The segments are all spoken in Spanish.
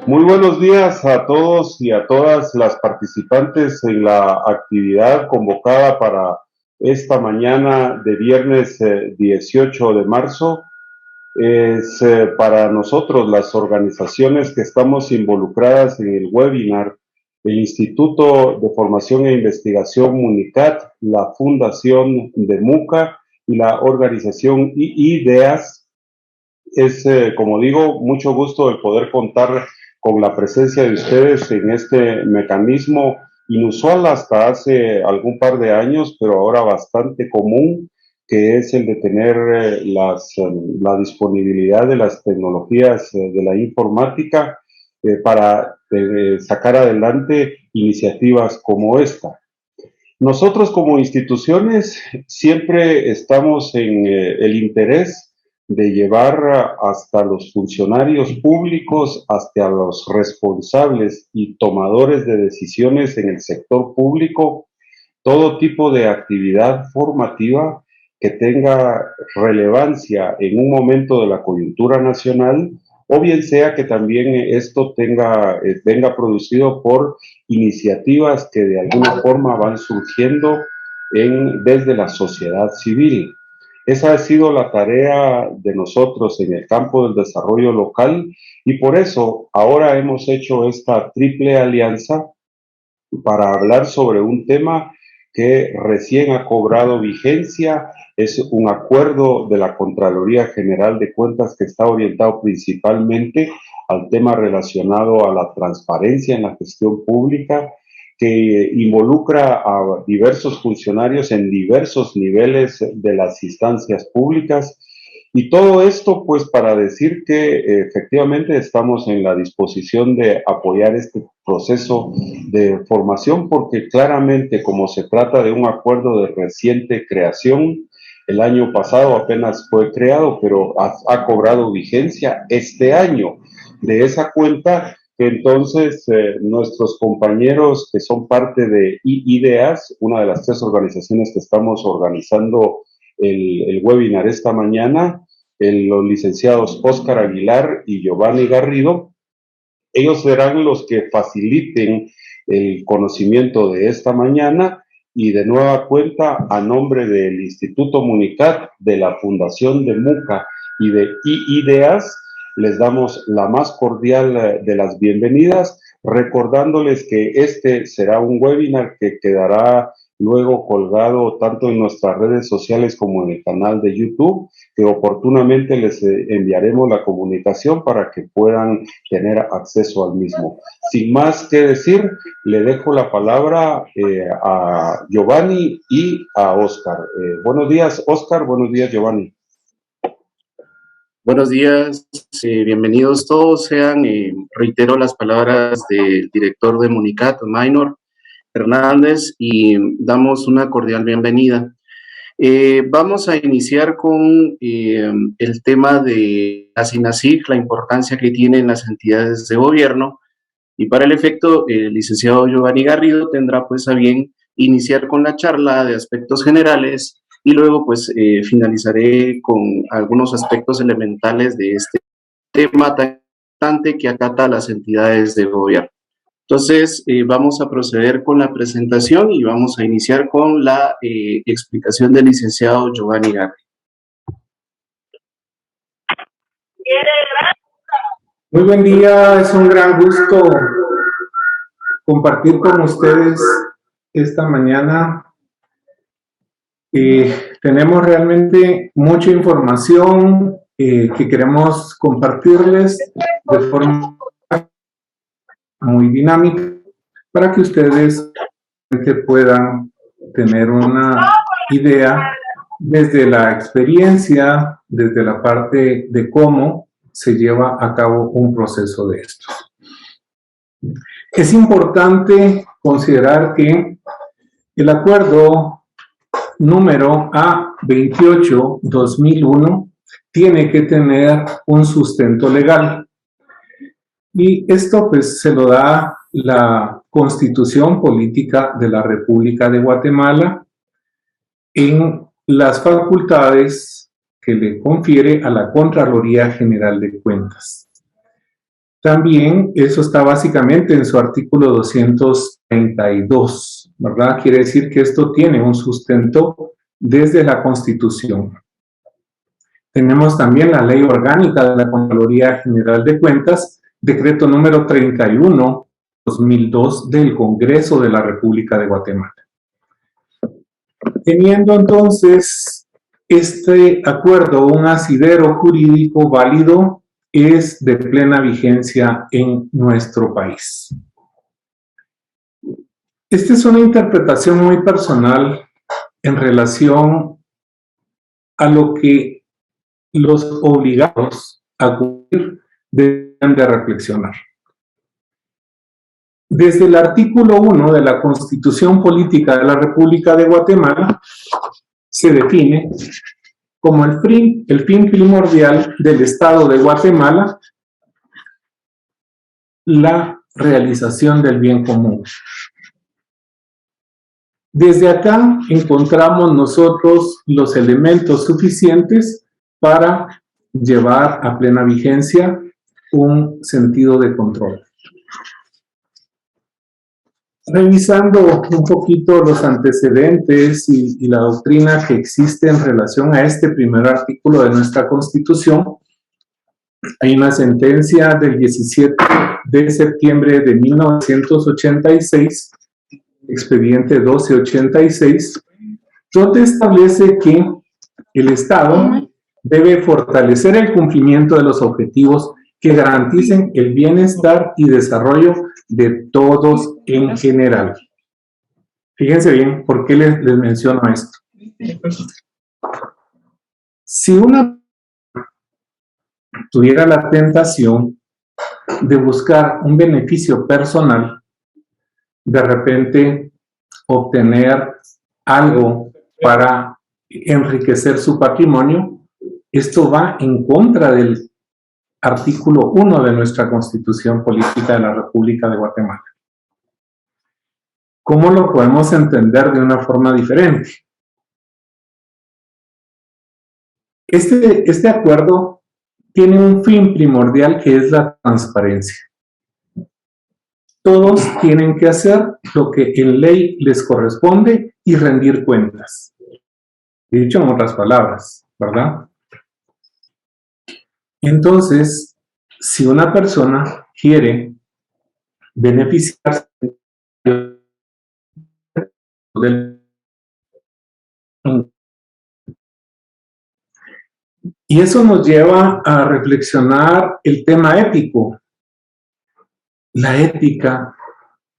Muy buenos días a todos y a todas las participantes en la actividad convocada para esta mañana de viernes 18 de marzo. Es para nosotros, las organizaciones que estamos involucradas en el webinar, el Instituto de Formación e Investigación MUNICAT, la Fundación de MUCA y la organización IDEAS. Es, como digo, mucho gusto el poder contar con la presencia de ustedes en este mecanismo inusual hasta hace algún par de años, pero ahora bastante común, que es el de tener la disponibilidad de las tecnologías de la informática para sacar adelante iniciativas como esta. Nosotros como instituciones siempre estamos en el interés de llevar hasta los funcionarios públicos, hasta los responsables y tomadores de decisiones en el sector público, todo tipo de actividad formativa que tenga relevancia en un momento de la coyuntura nacional, o bien sea que también esto venga producido por iniciativas que de alguna forma van surgiendo desde la sociedad civil. Esa ha sido la tarea de nosotros en el campo del desarrollo local y por eso ahora hemos hecho esta triple alianza para hablar sobre un tema que recién ha cobrado vigencia. Es un acuerdo de la Contraloría General de Cuentas que está orientado principalmente al tema relacionado a la transparencia en la gestión pública, que involucra a diversos funcionarios en diversos niveles de las instancias públicas. Y todo esto, pues, para decir que efectivamente estamos en la disposición de apoyar este proceso de formación, porque claramente, como se trata de un acuerdo de reciente creación, el año pasado apenas fue creado, pero ha cobrado vigencia este año. De esa cuenta, que entonces nuestros compañeros que son parte de IDEAS, una de las tres organizaciones que estamos organizando el webinar esta mañana, los licenciados Óscar Aguilar y Giovanni Garrido, ellos serán los que faciliten el conocimiento de esta mañana y de nueva cuenta a nombre del Instituto MUNICAT, de la Fundación de MUCA y de IDEAS, les damos la más cordial de las bienvenidas, recordándoles que este será un webinar que quedará luego colgado tanto en nuestras redes sociales como en el canal de YouTube, que oportunamente les enviaremos la comunicación para que puedan tener acceso al mismo. Sin más que decir, le dejo la palabra a Giovanni y a Óscar. Buenos días, Óscar. Buenos días, Giovanni. Buenos días, bienvenidos todos sean. Reitero las palabras del director de MUNICAT, Maynor Hernández, y damos una cordial bienvenida. Vamos a iniciar con el tema de la SINASIG, la importancia que tienen las entidades de gobierno, y para el efecto, el licenciado Giovanni Garrido tendrá pues a bien iniciar con la charla de aspectos generales y luego pues finalizaré con algunos aspectos elementales de este tema tan importante que acata a las entidades de gobierno. Entonces, vamos a proceder con la presentación y vamos a iniciar con la explicación del licenciado Giovanni Garrido. Muy buen día, es un gran gusto compartir con ustedes esta mañana. Tenemos realmente mucha información que queremos compartirles de forma muy dinámica para que ustedes puedan tener una idea desde la experiencia, desde la parte de cómo se lleva a cabo un proceso de estos. Es importante considerar que el acuerdo número A28-2001 tiene que tener un sustento legal. Y esto pues se lo da la Constitución Política de la República de Guatemala en las facultades que le confiere a la Contraloría General de Cuentas. También eso está básicamente en su artículo 232, ¿verdad? Quiere decir que esto tiene un sustento desde la Constitución. Tenemos también la Ley Orgánica de la Contraloría General de Cuentas, decreto número 31/2002 del Congreso de la República de Guatemala. Teniendo entonces este acuerdo un asidero jurídico válido, es de plena vigencia en nuestro país. Esta es una interpretación muy personal en relación a lo que los obligados a acudir deben de reflexionar. Desde el artículo 1 de la Constitución Política de la República de Guatemala se define como el fin primordial del Estado de Guatemala la realización del bien común. Desde acá encontramos nosotros los elementos suficientes para llevar a plena vigencia un sentido de control. Revisando un poquito los antecedentes y la doctrina que existe en relación a este primer artículo de nuestra Constitución, hay una sentencia del 17 de septiembre de 1986, expediente 1286, donde establece que el Estado debe fortalecer el cumplimiento de los objetivos que garanticen el bienestar y desarrollo de todos en general. Fíjense bien, ¿por qué les menciono esto? Si una tuviera la tentación de buscar un beneficio personal, de repente obtener algo para enriquecer su patrimonio, esto va en contra del artículo 1 de nuestra Constitución Política de la República de Guatemala. ¿Cómo lo podemos entender de una forma diferente? Este acuerdo tiene un fin primordial que es la transparencia. Todos tienen que hacer lo que en ley les corresponde y rendir cuentas. Dicho en otras palabras, ¿verdad? Entonces, si una persona quiere beneficiarse del... Y eso nos lleva a reflexionar el tema ético. La ética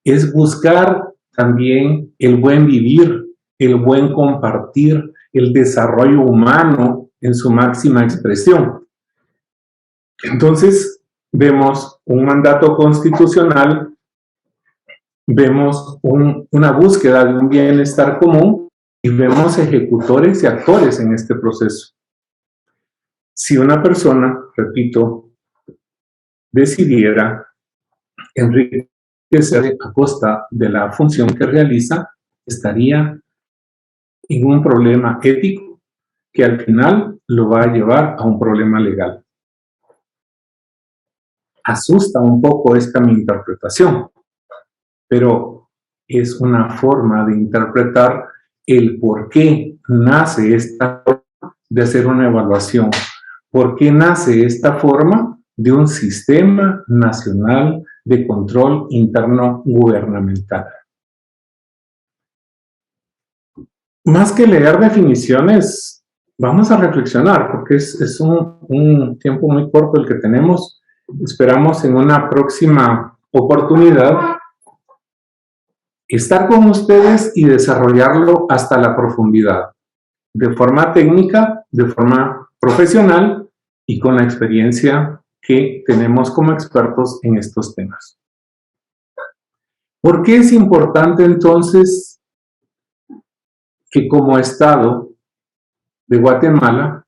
es buscar también el buen vivir, el buen compartir, el desarrollo humano en su máxima expresión. Entonces, vemos un mandato constitucional, vemos una búsqueda de un bienestar común y vemos ejecutores y actores en este proceso. Si una persona, repito, decidiera enriquecer a costa de la función que realiza, estaría en un problema ético que al final lo va a llevar a un problema legal. Asusta un poco esta mi interpretación, pero es una forma de interpretar el por qué nace esta forma de hacer una evaluación, por qué nace esta forma de un sistema nacional de control interno gubernamental. Más que leer definiciones, vamos a reflexionar, porque es un tiempo muy corto el que tenemos. Esperamos en una próxima oportunidad estar con ustedes y desarrollarlo hasta la profundidad, de forma técnica, de forma profesional y con la experiencia que tenemos como expertos en estos temas. ¿Por qué es importante entonces que como Estado de Guatemala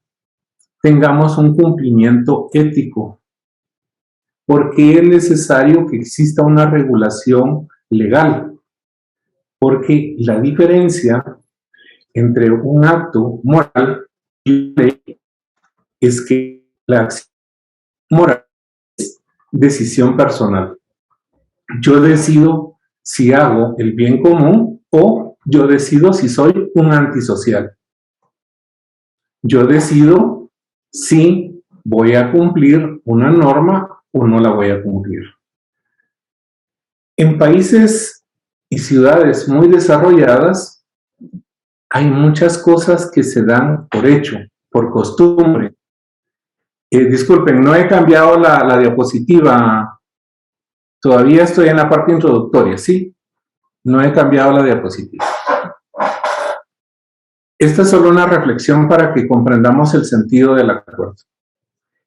tengamos un cumplimiento ético? ¿Por qué es necesario que exista una regulación legal? Porque la diferencia entre un acto moral y ley es que la acción moral es decisión personal. Yo decido si hago el bien común o yo decido si soy un antisocial. Yo decido si voy a cumplir una norma o no la voy a cumplir. En países y ciudades muy desarrolladas hay muchas cosas que se dan por hecho, por costumbre. Disculpen, no he cambiado la diapositiva. Todavía estoy en la parte introductoria, ¿sí? No he cambiado la diapositiva. Esta es solo una reflexión para que comprendamos el sentido del acuerdo.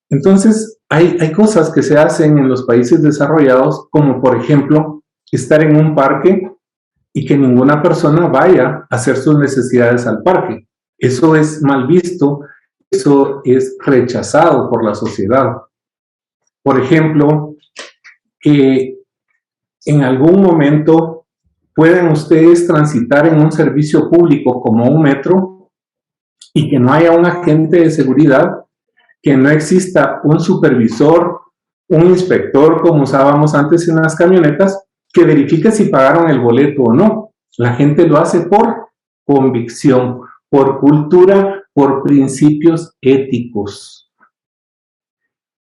Entonces, hay cosas que se hacen en los países desarrollados, como por ejemplo, estar en un parque y que ninguna persona vaya a hacer sus necesidades al parque. Eso es mal visto, eso es rechazado por la sociedad. Por ejemplo, que en algún momento pueden ustedes transitar en un servicio público como un metro y que no haya un agente de seguridad, que no exista un supervisor, un inspector, como usábamos antes en las camionetas, que verifique si pagaron el boleto o no. La gente lo hace por convicción, por cultura, por principios éticos.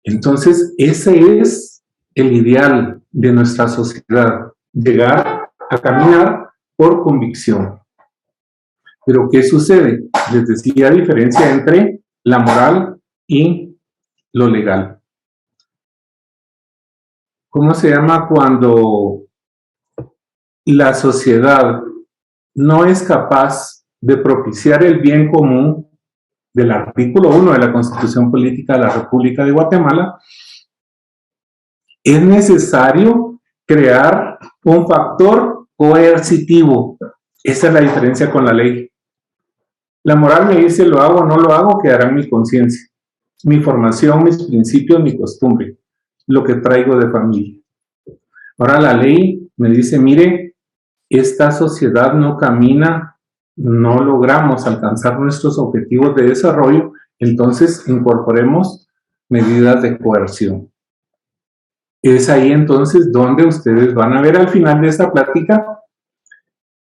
Entonces, ese es el ideal de nuestra sociedad, llegar a caminar por convicción. Pero ¿qué sucede? Les decía, diferencia entre la moral y lo legal. ¿Cómo se llama cuando la sociedad no es capaz de propiciar el bien común del artículo 1 de la Constitución Política de la República de Guatemala? Es necesario crear un factor coercitivo. Esa es la diferencia con la ley. La moral me dice lo hago o no lo hago, quedará en mi conciencia, mi formación, mis principios, mi costumbre, lo que traigo de familia. Ahora la ley me dice, mire, esta sociedad no camina, no logramos alcanzar nuestros objetivos de desarrollo, entonces incorporemos medidas de coerción. Es ahí entonces donde ustedes van a ver al final de esta plática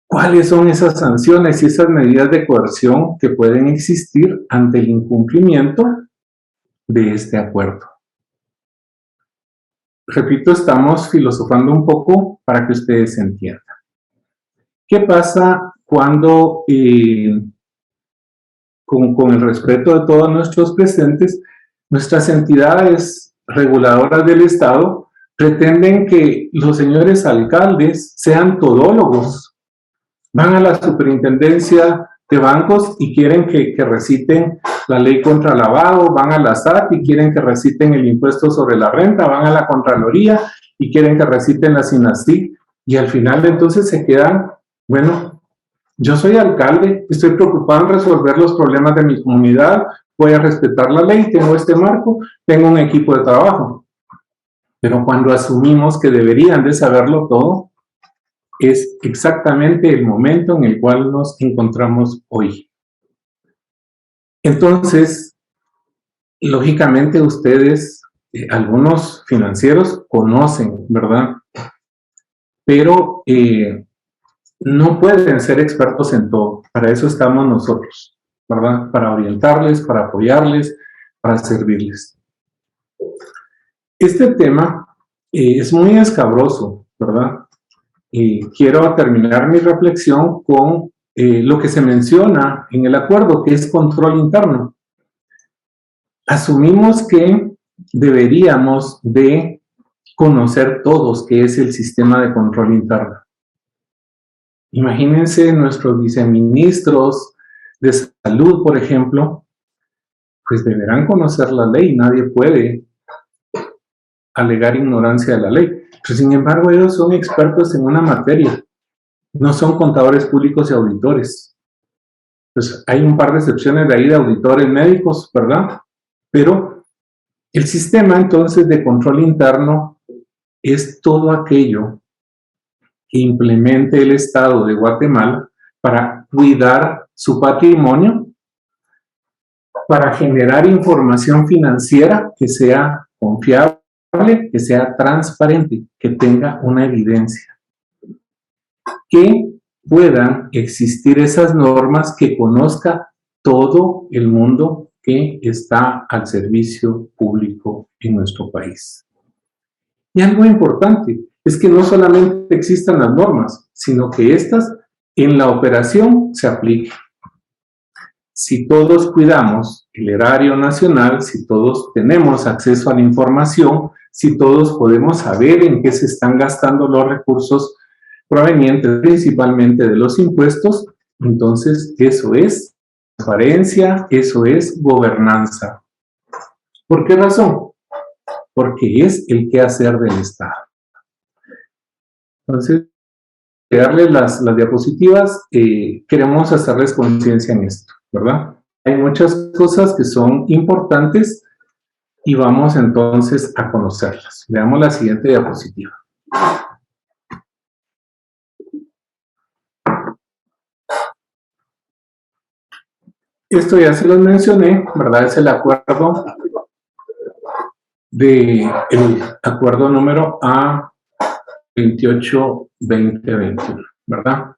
cuáles son esas sanciones y esas medidas de coerción que pueden existir ante el incumplimiento de este acuerdo. Repito, estamos filosofando un poco para que ustedes entiendan. ¿Qué pasa cuando, con el respeto de todos nuestros presentes, nuestras entidades reguladoras del Estado pretenden que los señores alcaldes sean todólogos? Van a la superintendencia de bancos y quieren que reciten la ley contra lavado, van a la SAT y quieren que reciten el impuesto sobre la renta, van a la Contraloría y quieren que reciten la SINACIC, y al final entonces se quedan, bueno, yo soy alcalde, estoy preocupado en resolver los problemas de mi comunidad, voy a respetar la ley, tengo este marco, tengo un equipo de trabajo. Pero cuando asumimos que deberían de saberlo todo, es exactamente el momento en el cual nos encontramos hoy. Entonces, lógicamente ustedes, algunos financieros conocen, ¿verdad? Pero no pueden ser expertos en todo. Para eso estamos nosotros, ¿verdad? Para orientarles, para apoyarles, para servirles. Este tema es muy escabroso, ¿verdad? Quiero terminar mi reflexión con lo que se menciona en el acuerdo, que es control interno. Asumimos que deberíamos de conocer todos qué es el sistema de control interno. Imagínense nuestros viceministros de salud, por ejemplo, pues deberán conocer la ley, nadie puede alegar ignorancia de la ley. Pero sin embargo, ellos son expertos en una materia, no son contadores públicos y auditores. Pues hay un par de excepciones de ahí de auditores médicos, ¿verdad? Pero el sistema entonces de control interno es todo aquello que implemente el Estado de Guatemala para cuidar su patrimonio, para generar información financiera que sea confiable, que sea transparente, que tenga una evidencia, que puedan existir esas normas que conozca todo el mundo que está al servicio público en nuestro país. Y algo importante es que no solamente existan las normas, sino que éstas en la operación se apliquen. Si todos cuidamos el erario nacional, si todos tenemos acceso a la información, si todos podemos saber en qué se están gastando los recursos provenientes principalmente de los impuestos, entonces eso es transparencia, eso es gobernanza. ¿Por qué razón? Porque es el quehacer del Estado. Entonces, darles las diapositivas, queremos hacerles conciencia en esto, ¿verdad? Hay muchas cosas que son importantes y vamos entonces a conocerlas. Veamos la siguiente diapositiva. Esto ya se los mencioné, ¿verdad? Es el acuerdo el acuerdo número A28-2021, ¿verdad?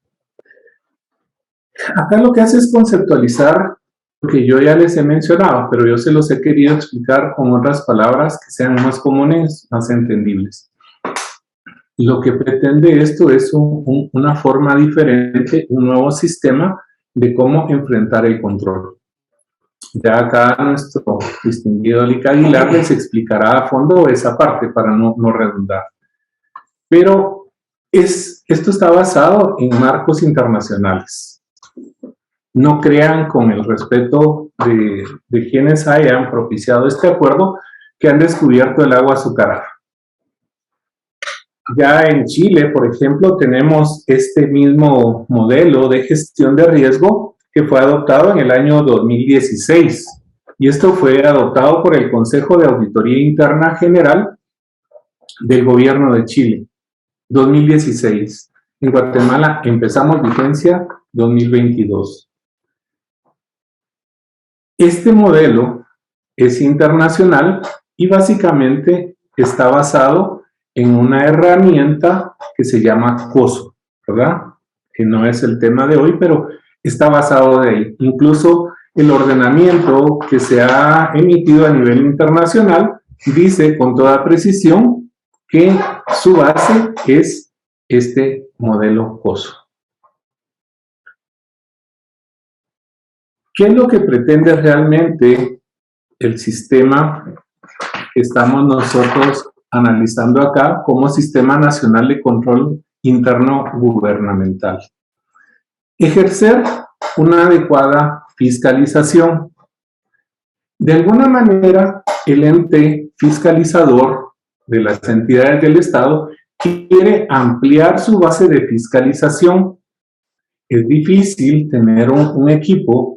Acá lo que hace es conceptualizar lo que yo ya les he mencionado, pero yo se los he querido explicar con otras palabras que sean más comunes, más entendibles. Lo que pretende esto es una forma diferente, un nuevo sistema de cómo enfrentar el control. Ya acá nuestro distinguido Lic Aguilar les explicará a fondo esa parte para no redundar. Pero esto está basado en marcos internacionales. No crean, con el respeto de quienes hayan propiciado este acuerdo, que han descubierto el agua azucarada. Ya en Chile, por ejemplo, tenemos este mismo modelo de gestión de riesgo que fue adoptado en el año 2016. Y esto fue adoptado por el Consejo de Auditoría Interna General del Gobierno de Chile, 2016. En Guatemala empezamos vigencia 2022. Este modelo es internacional y básicamente está basado en una herramienta que se llama COSO, ¿verdad? Que no es el tema de hoy, pero está basado de ahí. Incluso el ordenamiento que se ha emitido a nivel internacional dice con toda precisión que su base es este modelo COSO. ¿Qué es lo que pretende realmente el sistema que estamos nosotros analizando acá como Sistema Nacional de Control Interno Gubernamental? Ejercer una adecuada fiscalización. De alguna manera, el ente fiscalizador de las entidades del Estado quiere ampliar su base de fiscalización. Es difícil tener un equipo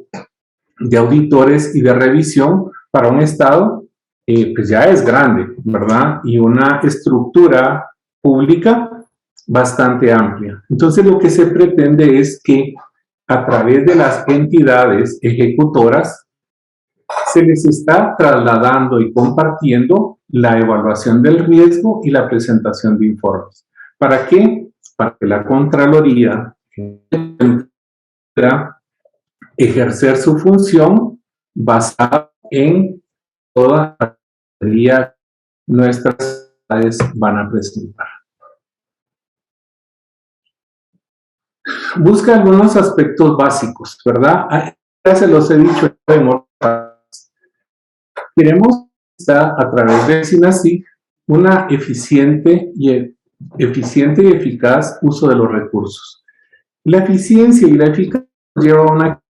de auditores y de revisión para un Estado, pues ya es grande, ¿verdad? Y una estructura pública bastante amplia. Entonces, lo que se pretende es que a través de las entidades ejecutoras se les está trasladando y compartiendo la evaluación del riesgo y la presentación de informes. ¿Para qué? Para que la Contraloría pueda ejercer su función basada en toda la teoría que nuestras entidades van a presentar. Busca algunos aspectos básicos, ¿verdad? Ya se los he dicho en otras. Queremos a través de SINASIG una eficiente y eficaz uso de los recursos. La eficiencia y la eficacia lleva a una...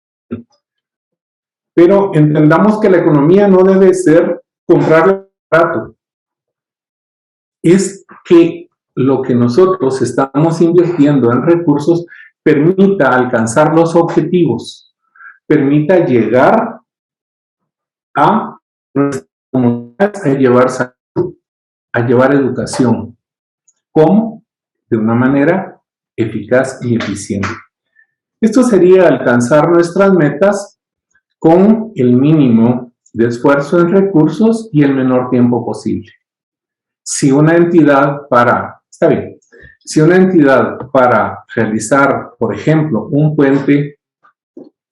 Pero entendamos que la economía no debe ser comprar barato. Es que lo que nosotros estamos invirtiendo en recursos permita alcanzar los objetivos, permita llegar a nuestra comunidad, a llevar salud, a llevar educación. ¿Cómo? De una manera eficaz y eficiente. Esto sería alcanzar nuestras metas con el mínimo de esfuerzo en recursos y el menor tiempo posible. si una entidad si una entidad para realizar, por ejemplo, un puente,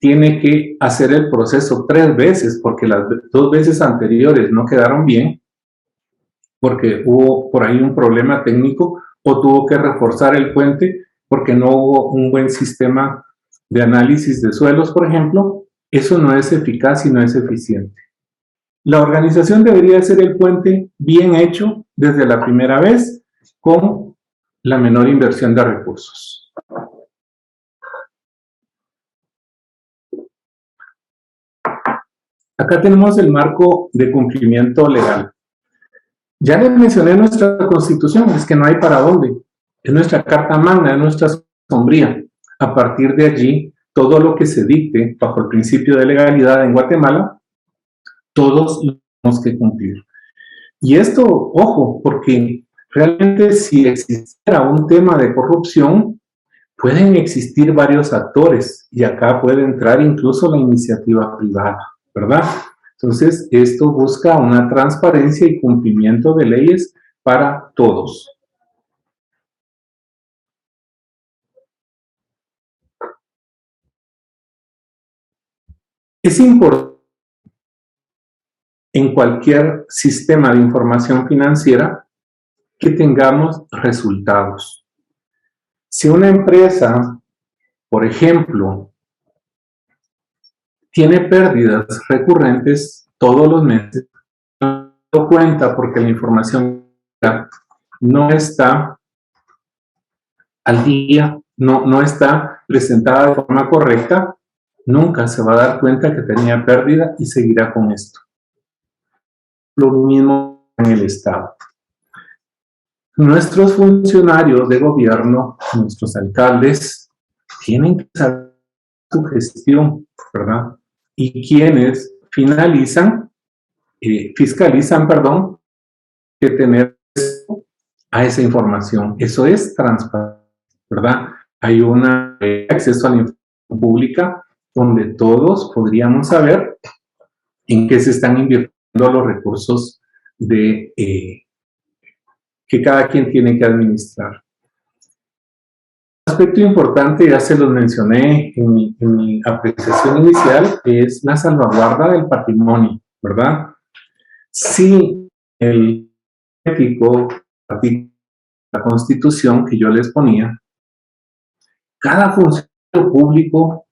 tiene que hacer el proceso 3 veces, porque las 2 veces anteriores no quedaron bien, porque hubo por ahí un problema técnico, o tuvo que reforzar el puente porque no hubo un buen sistema de análisis de suelos, por ejemplo, eso no es eficaz y no es eficiente. La organización debería hacer el puente bien hecho desde la primera vez, con la menor inversión de recursos. Acá tenemos el marco de cumplimiento legal. Ya les mencioné nuestra Constitución, es que no hay para dónde. Es nuestra Carta Magna, es nuestra sombría. A partir de allí, todo lo que se dicte bajo el principio de legalidad en Guatemala, todos lo tenemos que cumplir. Y esto, ojo, porque realmente si existiera un tema de corrupción, pueden existir varios actores y acá puede entrar incluso la iniciativa privada, ¿verdad? Entonces, esto busca una transparencia y cumplimiento de leyes para todos. Es importante en cualquier sistema de información financiera que tengamos resultados. Si una empresa, por ejemplo, tiene pérdidas recurrentes todos los meses, no se da cuenta porque la información no está al día, no está presentada de forma correcta, nunca se va a dar cuenta que tenía pérdida y seguirá con esto. Lo mismo en el Estado. Nuestros funcionarios de gobierno, nuestros alcaldes, tienen que saber su gestión, ¿verdad? Y quienes fiscalizan, que tener a esa información. Eso es transparencia, ¿verdad? Hay un acceso a la información pública donde todos podríamos saber en qué se están invirtiendo los recursos que cada quien tiene que administrar. Un aspecto importante, ya se los mencioné en mi apreciación inicial, es la salvaguarda del patrimonio, ¿verdad? Si el ético, la Constitución que yo les ponía, cada funcionario público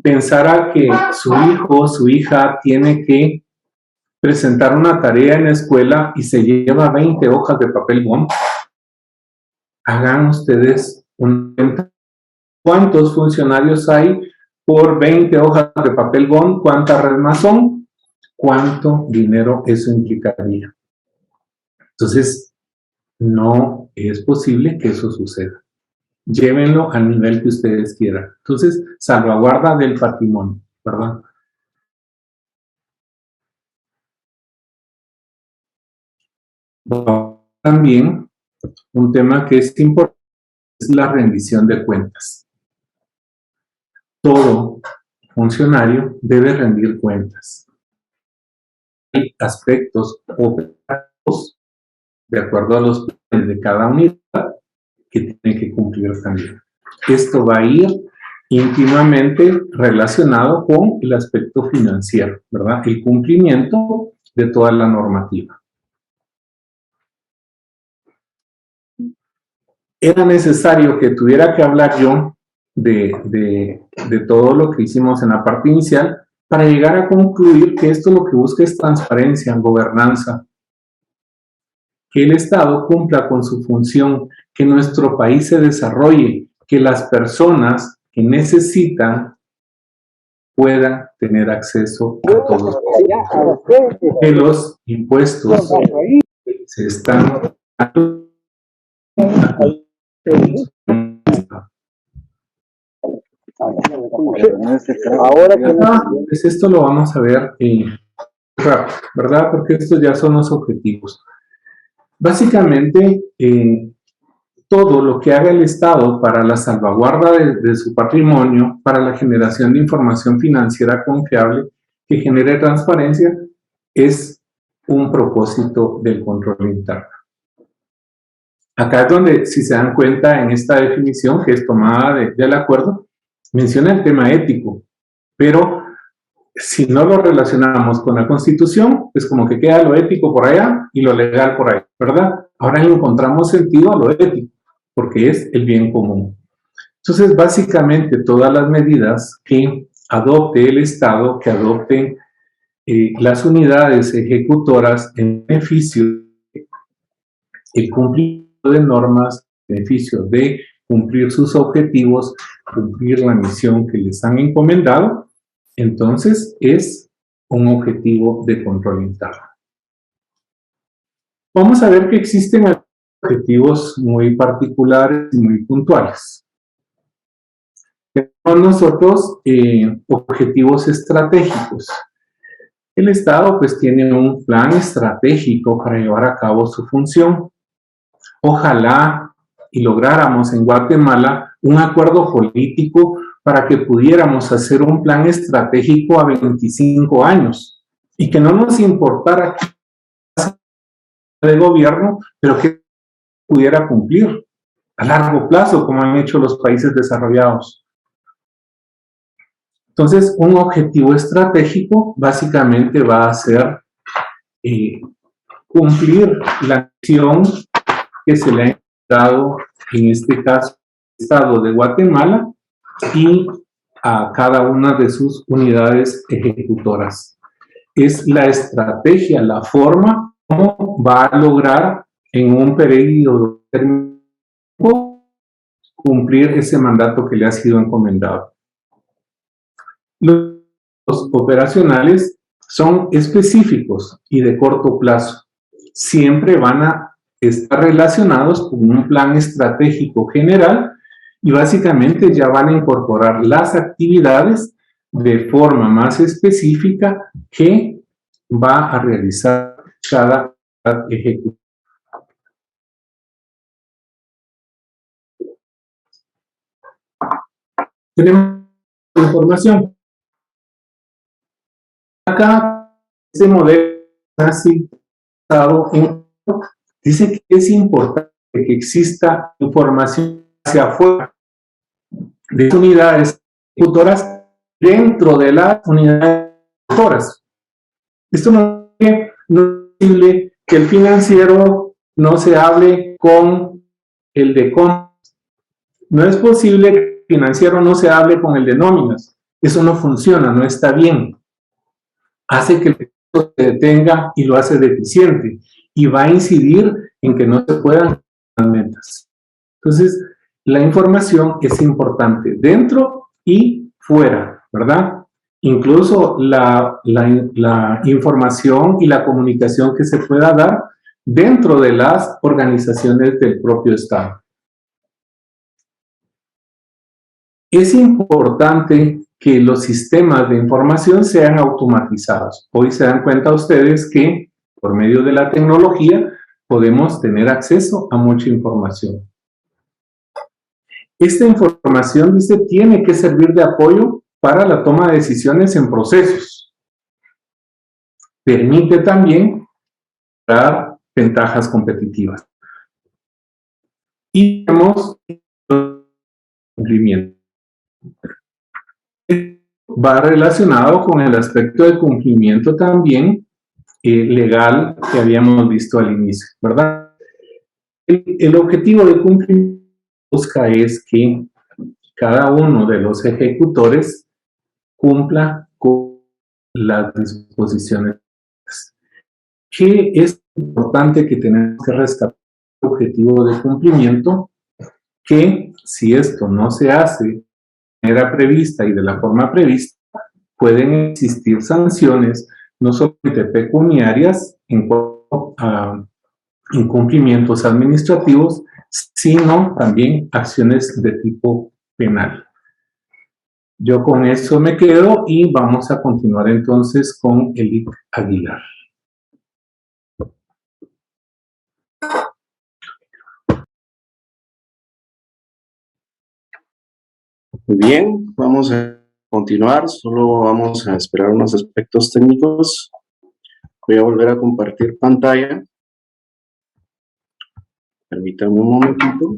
pensara que su hijo o su hija tiene que presentar una tarea en la escuela y se lleva 20 hojas de papel bond, hagan ustedes un cuenta. ¿Cuántos funcionarios hay por 20 hojas de papel bond? ¿Cuántas resmas son? ¿Cuánto dinero eso implicaría? Entonces, no es posible que eso suceda. Llévenlo al nivel que ustedes quieran. Entonces, salvaguarda del patrimonio, ¿verdad? También un tema que es importante es la rendición de cuentas. Todo funcionario debe rendir cuentas. Hay aspectos operativos de acuerdo a los planes de cada unidad que tiene que cumplir también. Esto va a ir íntimamente relacionado con el aspecto financiero, ¿verdad? El cumplimiento de toda la normativa. Era necesario que tuviera que hablar yo de todo lo que hicimos en la parte inicial para llegar a concluir que esto lo que busca es transparencia, gobernanza, que el Estado cumpla con su función, que nuestro país se desarrolle, que las personas que necesitan puedan tener acceso a todos. Que los impuestos se están... Pues esto lo vamos a ver rápido, ¿verdad? Porque estos ya son los objetivos. Básicamente, todo lo que haga el Estado para la salvaguarda de su patrimonio, para la generación de información financiera confiable que genere transparencia, es un propósito del control interno. Acá es donde, si se dan cuenta en esta definición que es tomada del acuerdo, menciona el tema ético, pero si no lo relacionamos con la Constitución, es como que queda lo ético por allá y lo legal por ahí, ¿verdad? Ahora encontramos sentido a lo ético, porque es el bien común. Entonces, básicamente, todas las medidas que adopte el Estado, que adopten las unidades ejecutoras en beneficio del cumplimiento de normas, en beneficio de cumplir sus objetivos, cumplir la misión que les han encomendado, entonces es un objetivo de control interno. Vamos a ver que existen objetivos muy particulares y muy puntuales. Tenemos nosotros objetivos estratégicos. El Estado pues tiene un plan estratégico para llevar a cabo su función. Ojalá y lográramos en Guatemala un acuerdo político para que pudiéramos hacer un plan estratégico a 25 años y que no nos importara de gobierno, pero que pudiera cumplir a largo plazo, como han hecho los países desarrollados. Entonces, un objetivo estratégico básicamente va a ser cumplir la misión que se le ha dado, en este caso, al Estado de Guatemala y a cada una de sus unidades ejecutoras. Es la estrategia, la forma como va a lograr en un periodo de tiempo cumplir ese mandato que le ha sido encomendado. Los operacionales son específicos y de corto plazo. Siempre van a estar relacionados con un plan estratégico general y básicamente ya van a incorporar las actividades de forma más específica que va a realizar cada ejecutor. Tenemos información. Acá, este modelo así dice que es importante que exista información hacia afuera de unidades ejecutoras dentro de las unidades ejecutoras. Esto no es posible que el financiero no se hable con el de compras. No es posible que el financiero no se hable con el de nóminas. Eso no funciona, no está bien. Hace que el proceso se detenga y lo hace deficiente y va a incidir en que no se puedan las metas. Entonces, la información es importante dentro y fuera, ¿verdad? Incluso la información y la comunicación que se pueda dar dentro de las organizaciones del propio Estado. Es importante que los sistemas de información sean automatizados. Hoy se dan cuenta ustedes que por medio de la tecnología podemos tener acceso a mucha información. Esta información, dice, tiene que servir de apoyo para la toma de decisiones en procesos. Permite también dar ventajas competitivas. Y tenemos cumplimiento. Va relacionado con el aspecto de cumplimiento también legal que habíamos visto al inicio, ¿verdad? El objetivo de cumplimiento busca es que cada uno de los ejecutores cumpla con las disposiciones. ¿Qué es importante que tenemos que rescatar el objetivo de cumplimiento? Que si esto no se hace de manera prevista y de la forma prevista, pueden existir sanciones no solamente pecuniarias en cuanto a incumplimientos administrativos, sino también acciones de tipo penal. Yo con eso me quedo y vamos a continuar entonces con Elic Aguilar. Muy bien, vamos a continuar, solo vamos a esperar unos aspectos técnicos Voy a volver a compartir pantalla. Permítanme un momentito.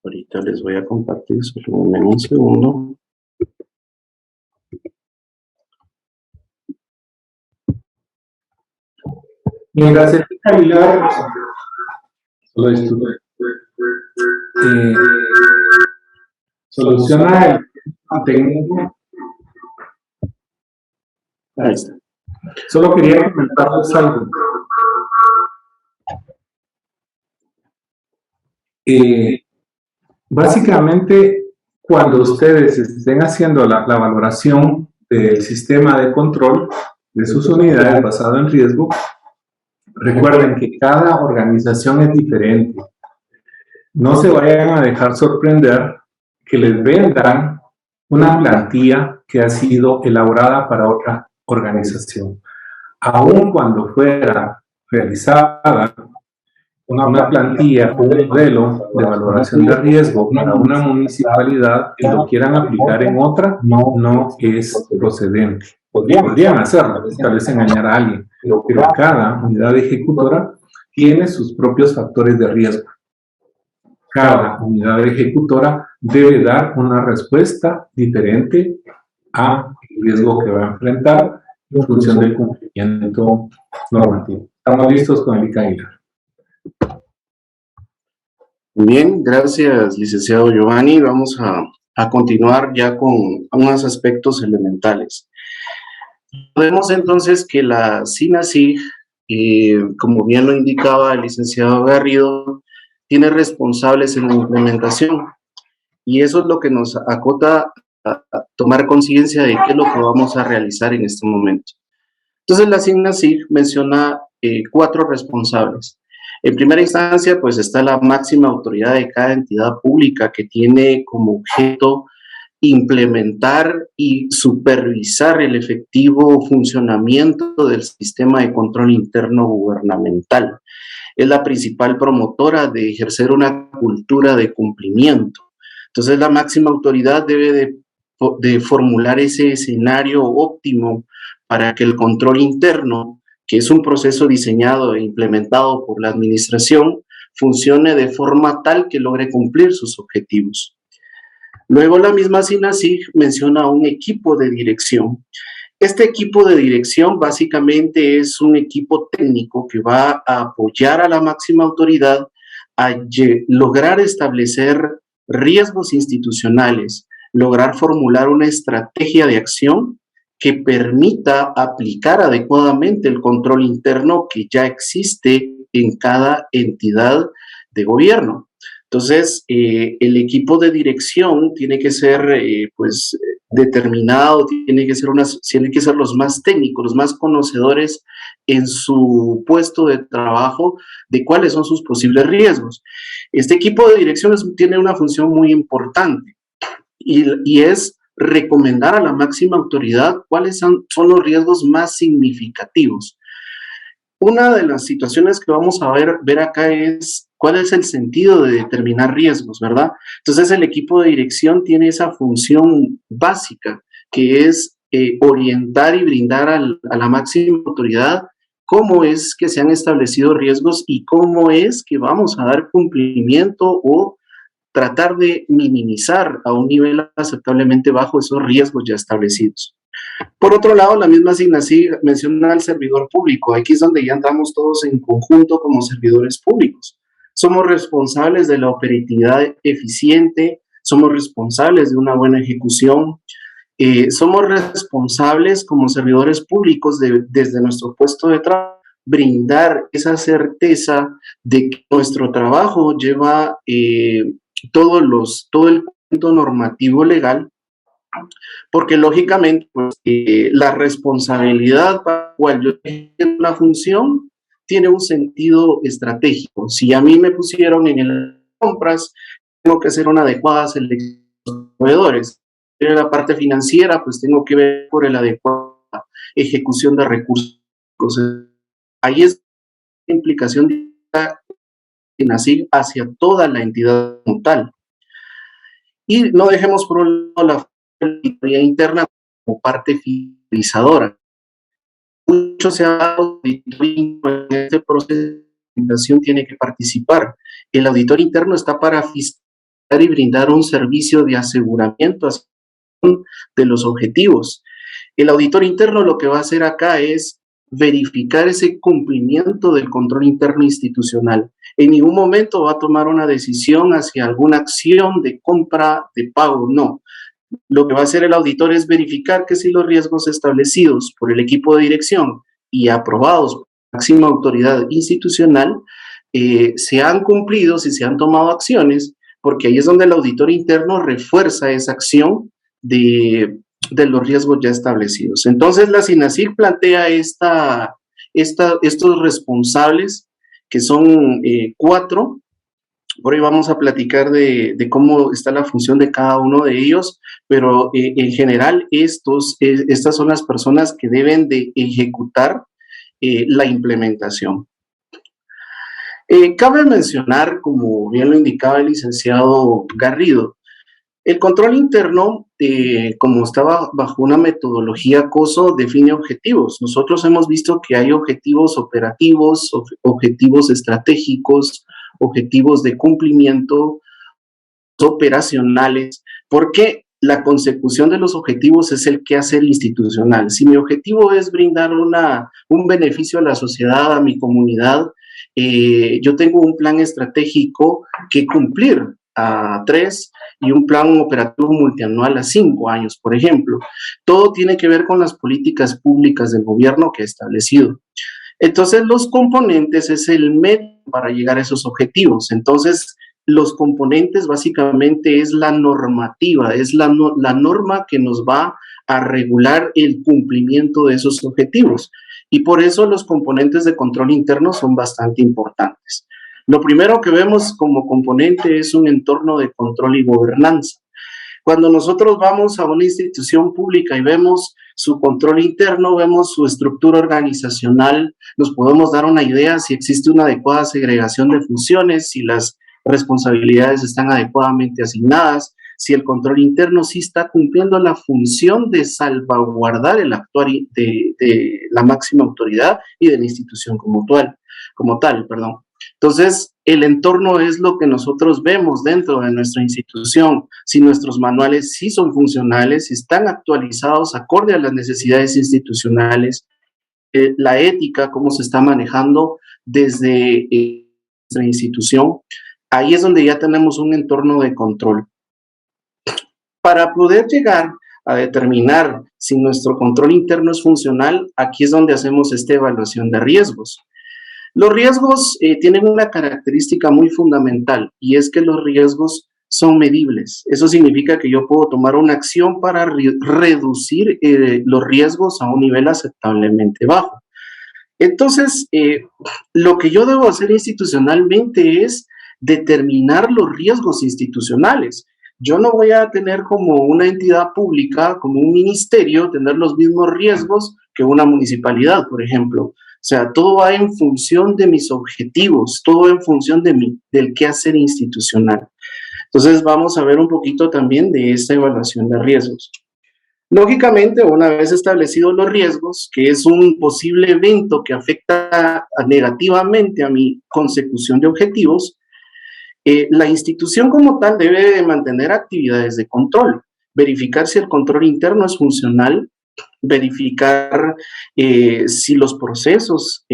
Ahorita les voy a compartir, solo un segundo. Mientras el Aguilar soluciona el técnico. Ahí está. Solo quería comentarles algo. Básicamente, cuando ustedes estén haciendo la valoración del sistema de control de sus unidades basado en riesgo, recuerden que cada organización es diferente. No se vayan a dejar sorprender que les vendan una plantilla que ha sido elaborada para otra organización. Aun cuando fuera realizada una plantilla, un modelo de valoración de riesgo para una municipalidad y lo quieran aplicar en otra, no es procedente. Podrían hacerlo, tal vez engañar a alguien, pero cada unidad ejecutora tiene sus propios factores de riesgo. Cada unidad ejecutora debe dar una respuesta diferente al riesgo que va a enfrentar en función del cumplimiento normativo. Estamos listos con el ICAILA. Bien, gracias, licenciado Giovanni. Vamos a continuar ya con unos aspectos elementales. Podemos entonces que la SINASIG, como bien lo indicaba el licenciado Garrido, tiene responsables en la implementación, y eso es lo que nos acota a tomar conciencia de qué es lo que vamos a realizar en este momento. Entonces la SINASIG menciona 4 responsables. En primera instancia, pues está la máxima autoridad de cada entidad pública, que tiene como objeto implementar y supervisar el efectivo funcionamiento del sistema de control interno gubernamental. Es la principal promotora de ejercer una cultura de cumplimiento. Entonces, la máxima autoridad debe de formular ese escenario óptimo para que el control interno, que es un proceso diseñado e implementado por la administración, funcione de forma tal que logre cumplir sus objetivos. Luego, la misma SINASIG menciona un equipo de dirección. Este equipo de dirección básicamente es un equipo técnico que va a apoyar a la máxima autoridad a lograr establecer riesgos institucionales, lograr formular una estrategia de acción que permita aplicar adecuadamente el control interno que ya existe en cada entidad de gobierno. Entonces, el equipo de dirección tiene que ser determinado, tiene que ser los más técnicos, los más conocedores en su puesto de trabajo de cuáles son sus posibles riesgos. Este equipo de dirección tiene una función muy importante y es recomendar a la máxima autoridad cuáles son los riesgos más significativos. Una de las situaciones que vamos a ver acá es cuál es el sentido de determinar riesgos, ¿verdad? Entonces, el equipo de dirección tiene esa función básica, que es orientar y brindar a la máxima autoridad cómo es que se han establecido riesgos y cómo es que vamos a dar cumplimiento o tratar de minimizar a un nivel aceptablemente bajo esos riesgos ya establecidos. Por otro lado, la misma SINASIG menciona al servidor público. Aquí es donde ya andamos todos en conjunto como servidores públicos. Somos responsables de la operatividad eficiente, somos responsables de una buena ejecución, somos responsables como servidores públicos desde nuestro puesto de trabajo, brindar esa certeza de que nuestro trabajo lleva todo el cuento normativo legal, porque lógicamente pues, la responsabilidad para la cual yo tengo una función tiene un sentido estratégico. Si a mí me pusieron en el compras, tengo que hacer una adecuada selección de los proveedores. En la parte financiera, pues tengo que ver por la adecuada ejecución de recursos. Ahí es la implicación de SINASIG hacia toda la entidad como tal. Y no dejemos por un lado la auditoría interna como parte finalizadora. Mucho se ha dado en este proceso de implementación, tiene que participar. El auditor interno está para fiscalizar y brindar un servicio de aseguramiento de los objetivos. El auditor interno lo que va a hacer acá es verificar ese cumplimiento del control interno institucional. En ningún momento va a tomar una decisión hacia alguna acción de compra, de pago, no. Lo que va a hacer el auditor es verificar que si los riesgos establecidos por el equipo de dirección y aprobados por la máxima autoridad institucional se han cumplido, si se han tomado acciones, porque ahí es donde el auditor interno refuerza esa acción de los riesgos ya establecidos. Entonces, la SINASIG plantea estos responsables, que son 4. Por hoy vamos a platicar de cómo está la función de cada uno de ellos, pero en general estas son las personas que deben de ejecutar la implementación. Cabe mencionar, como bien lo indicaba el licenciado Garrido, el control interno, como estaba bajo una metodología COSO, define objetivos. Nosotros hemos visto que hay objetivos operativos, objetivos estratégicos, objetivos de cumplimiento, operacionales, porque la consecución de los objetivos es el quehacer institucional. Si mi objetivo es brindar un beneficio a la sociedad, a mi comunidad, yo tengo un plan estratégico que cumplir a 3 y un plan operativo multianual a 5 años, por ejemplo. Todo tiene que ver con las políticas públicas del gobierno que he establecido. Entonces, los componentes es el método para llegar a esos objetivos. Entonces, los componentes básicamente es la normativa, es la norma que nos va a regular el cumplimiento de esos objetivos. Y por eso los componentes de control interno son bastante importantes. Lo primero que vemos como componente es un entorno de control y gobernanza. Cuando nosotros vamos a una institución pública y vemos su control interno, vemos su estructura organizacional, nos podemos dar una idea si existe una adecuada segregación de funciones, si las responsabilidades están adecuadamente asignadas, si el control interno sí está cumpliendo la función de salvaguardar el actuar de la máxima autoridad y de la institución como tal. Entonces, el entorno es lo que nosotros vemos dentro de nuestra institución. Si nuestros manuales sí son funcionales, si están actualizados acorde a las necesidades institucionales, la ética, cómo se está manejando desde nuestra institución, ahí es donde ya tenemos un entorno de control. Para poder llegar a determinar si nuestro control interno es funcional, aquí es donde hacemos esta evaluación de riesgos. Los riesgos tienen una característica muy fundamental y es que los riesgos son medibles. Eso significa que yo puedo tomar una acción para reducir los riesgos a un nivel aceptablemente bajo. Entonces, lo que yo debo hacer institucionalmente es determinar los riesgos institucionales. Yo no voy a tener como una entidad pública, como un ministerio, tener los mismos riesgos que una municipalidad, por ejemplo. O sea, todo va en función de mis objetivos, todo en función del quehacer institucional. Entonces, vamos a ver un poquito también de esta evaluación de riesgos. Lógicamente, una vez establecidos los riesgos, que es un posible evento que afecta negativamente a mi consecución de objetivos, la institución como tal debe mantener actividades de control, verificar si el control interno es funcional, verificar si los procesos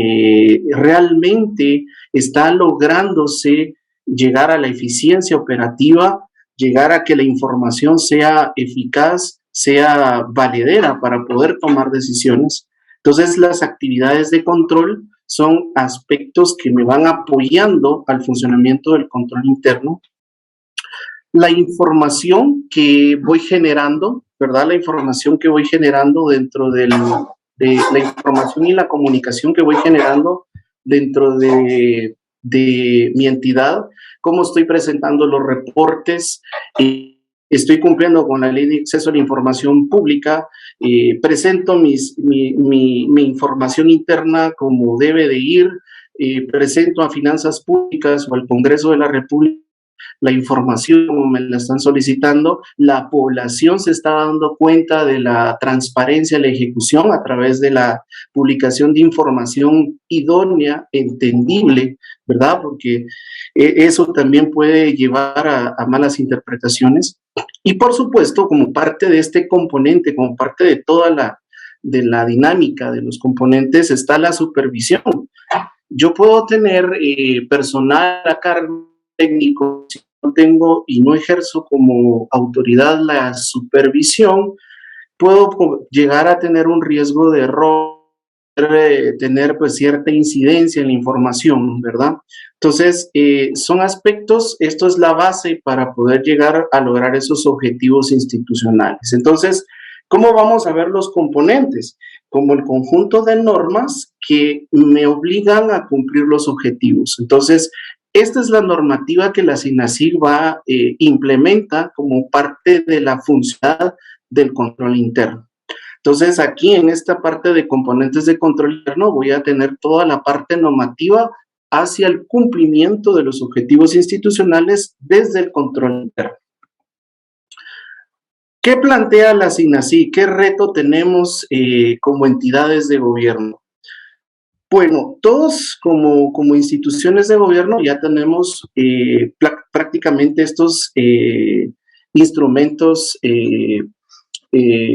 realmente están lográndose llegar a la eficiencia operativa, llegar a que la información sea eficaz, sea valedera para poder tomar decisiones. Entonces, las actividades de control son aspectos que me van apoyando al funcionamiento del control interno. La información que voy generando, ¿verdad? La información que voy generando dentro de la información y la comunicación que voy generando dentro de mi entidad, cómo estoy presentando los reportes, estoy cumpliendo con la ley de acceso a la información pública, presento mi información interna como debe de ir, presento a Finanzas Públicas o al Congreso de la República la información como me la están solicitando, la población se está dando cuenta de la transparencia de la ejecución a través de la publicación de información idónea, entendible, ¿verdad? Porque eso también puede llevar a malas interpretaciones. Y por supuesto, como parte de este componente, como parte de toda la dinámica de los componentes, está la supervisión. Yo puedo tener personal a cargo técnico, si no tengo y no ejerzo como autoridad la supervisión, puedo llegar a tener un riesgo de error, tener pues cierta incidencia en la información, ¿verdad? Entonces, son aspectos, esto es la base para poder llegar a lograr esos objetivos institucionales. Entonces, ¿cómo vamos a ver los componentes? Como el conjunto de normas que me obligan a cumplir los objetivos. Entonces, esta es la normativa que la SINASIG implementa como parte de la función del control interno. Entonces, aquí en esta parte de componentes de control interno voy a tener toda la parte normativa hacia el cumplimiento de los objetivos institucionales desde el control interno. ¿Qué plantea la SINASIG? ¿Qué reto tenemos como entidades de gobierno? Bueno, todos como instituciones de gobierno ya tenemos prácticamente estos instrumentos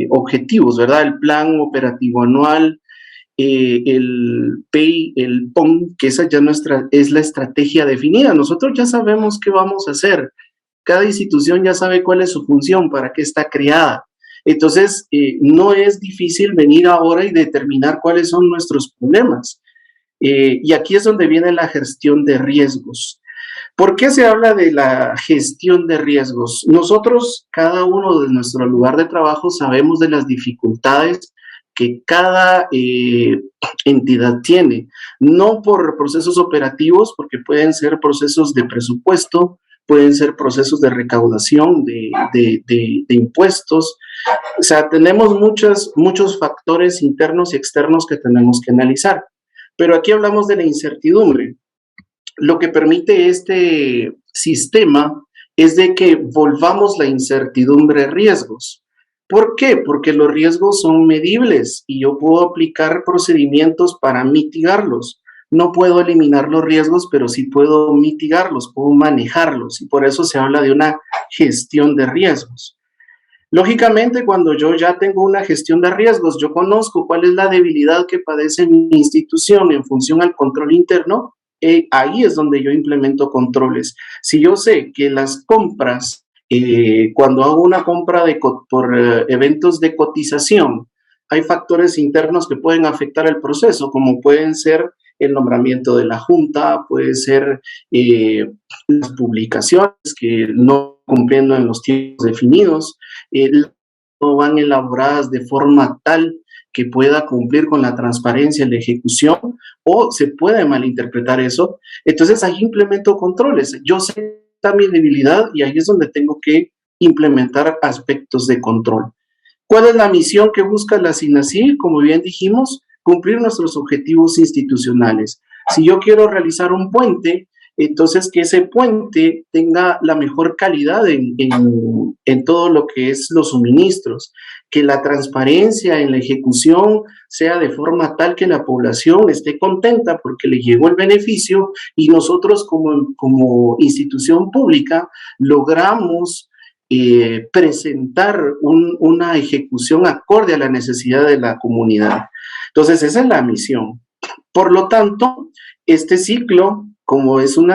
objetivos, ¿verdad? El plan operativo anual, el PEI, el PON, que esa ya es la estrategia definida. Nosotros ya sabemos qué vamos a hacer. Cada institución ya sabe cuál es su función, para qué está creada. Entonces, no es difícil venir ahora y determinar cuáles son nuestros problemas. Y aquí es donde viene la gestión de riesgos. ¿Por qué se habla de la gestión de riesgos? Nosotros, cada uno de nuestro lugar de trabajo, sabemos de las dificultades que cada entidad tiene. No por procesos operativos, porque pueden ser procesos de presupuesto, pueden ser procesos de recaudación de impuestos. O sea, tenemos muchos factores internos y externos que tenemos que analizar. Pero aquí hablamos de la incertidumbre. Lo que permite este sistema es de que volvamos la incertidumbre riesgos. ¿Por qué? Porque los riesgos son medibles y yo puedo aplicar procedimientos para mitigarlos. No puedo eliminar los riesgos, pero sí puedo mitigarlos, puedo manejarlos, y por eso se habla de una gestión de riesgos. Lógicamente, cuando yo ya tengo una gestión de riesgos, yo conozco cuál es la debilidad que padece mi institución en función al control interno, ahí es donde yo implemento controles. Si yo sé que las compras, cuando hago una compra por eventos de cotización, hay factores internos que pueden afectar el proceso, como pueden ser el nombramiento de la junta, puede ser las publicaciones que no cumpliendo en los tiempos definidos, no van elaboradas de forma tal que pueda cumplir con la transparencia en la ejecución, o se puede malinterpretar eso. Entonces ahí implemento controles. Yo sé mi debilidad y ahí es donde tengo que implementar aspectos de control. ¿Cuál es la misión que busca la SINASIG? Como bien dijimos, cumplir nuestros objetivos institucionales. Si yo quiero realizar un puente, entonces que ese puente tenga la mejor calidad en todo lo que es los suministros, que la transparencia en la ejecución sea de forma tal que la población esté contenta porque le llegó el beneficio, y nosotros como institución pública logramos presentar una ejecución acorde a la necesidad de la comunidad. Entonces, esa es la misión. Por lo tanto, este ciclo, como es un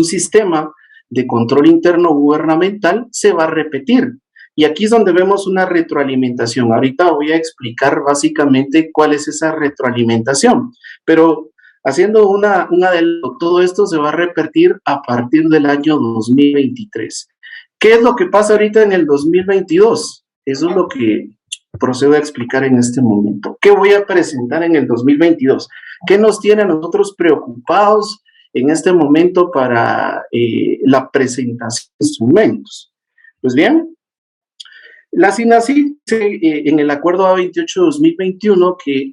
sistema de control interno gubernamental, se va a repetir. Y aquí es donde vemos una retroalimentación. Ahorita voy a explicar básicamente cuál es esa retroalimentación. Pero haciendo un adelanto, todo esto se va a repetir a partir del año 2023. ¿Qué es lo que pasa ahorita en el 2022? Eso es lo que procedo a explicar en este momento. ¿Qué voy a presentar en el 2022? ¿Qué nos tiene a nosotros preocupados en este momento para la presentación de instrumentos? Pues bien, la SINASIG en el acuerdo A28-2021 que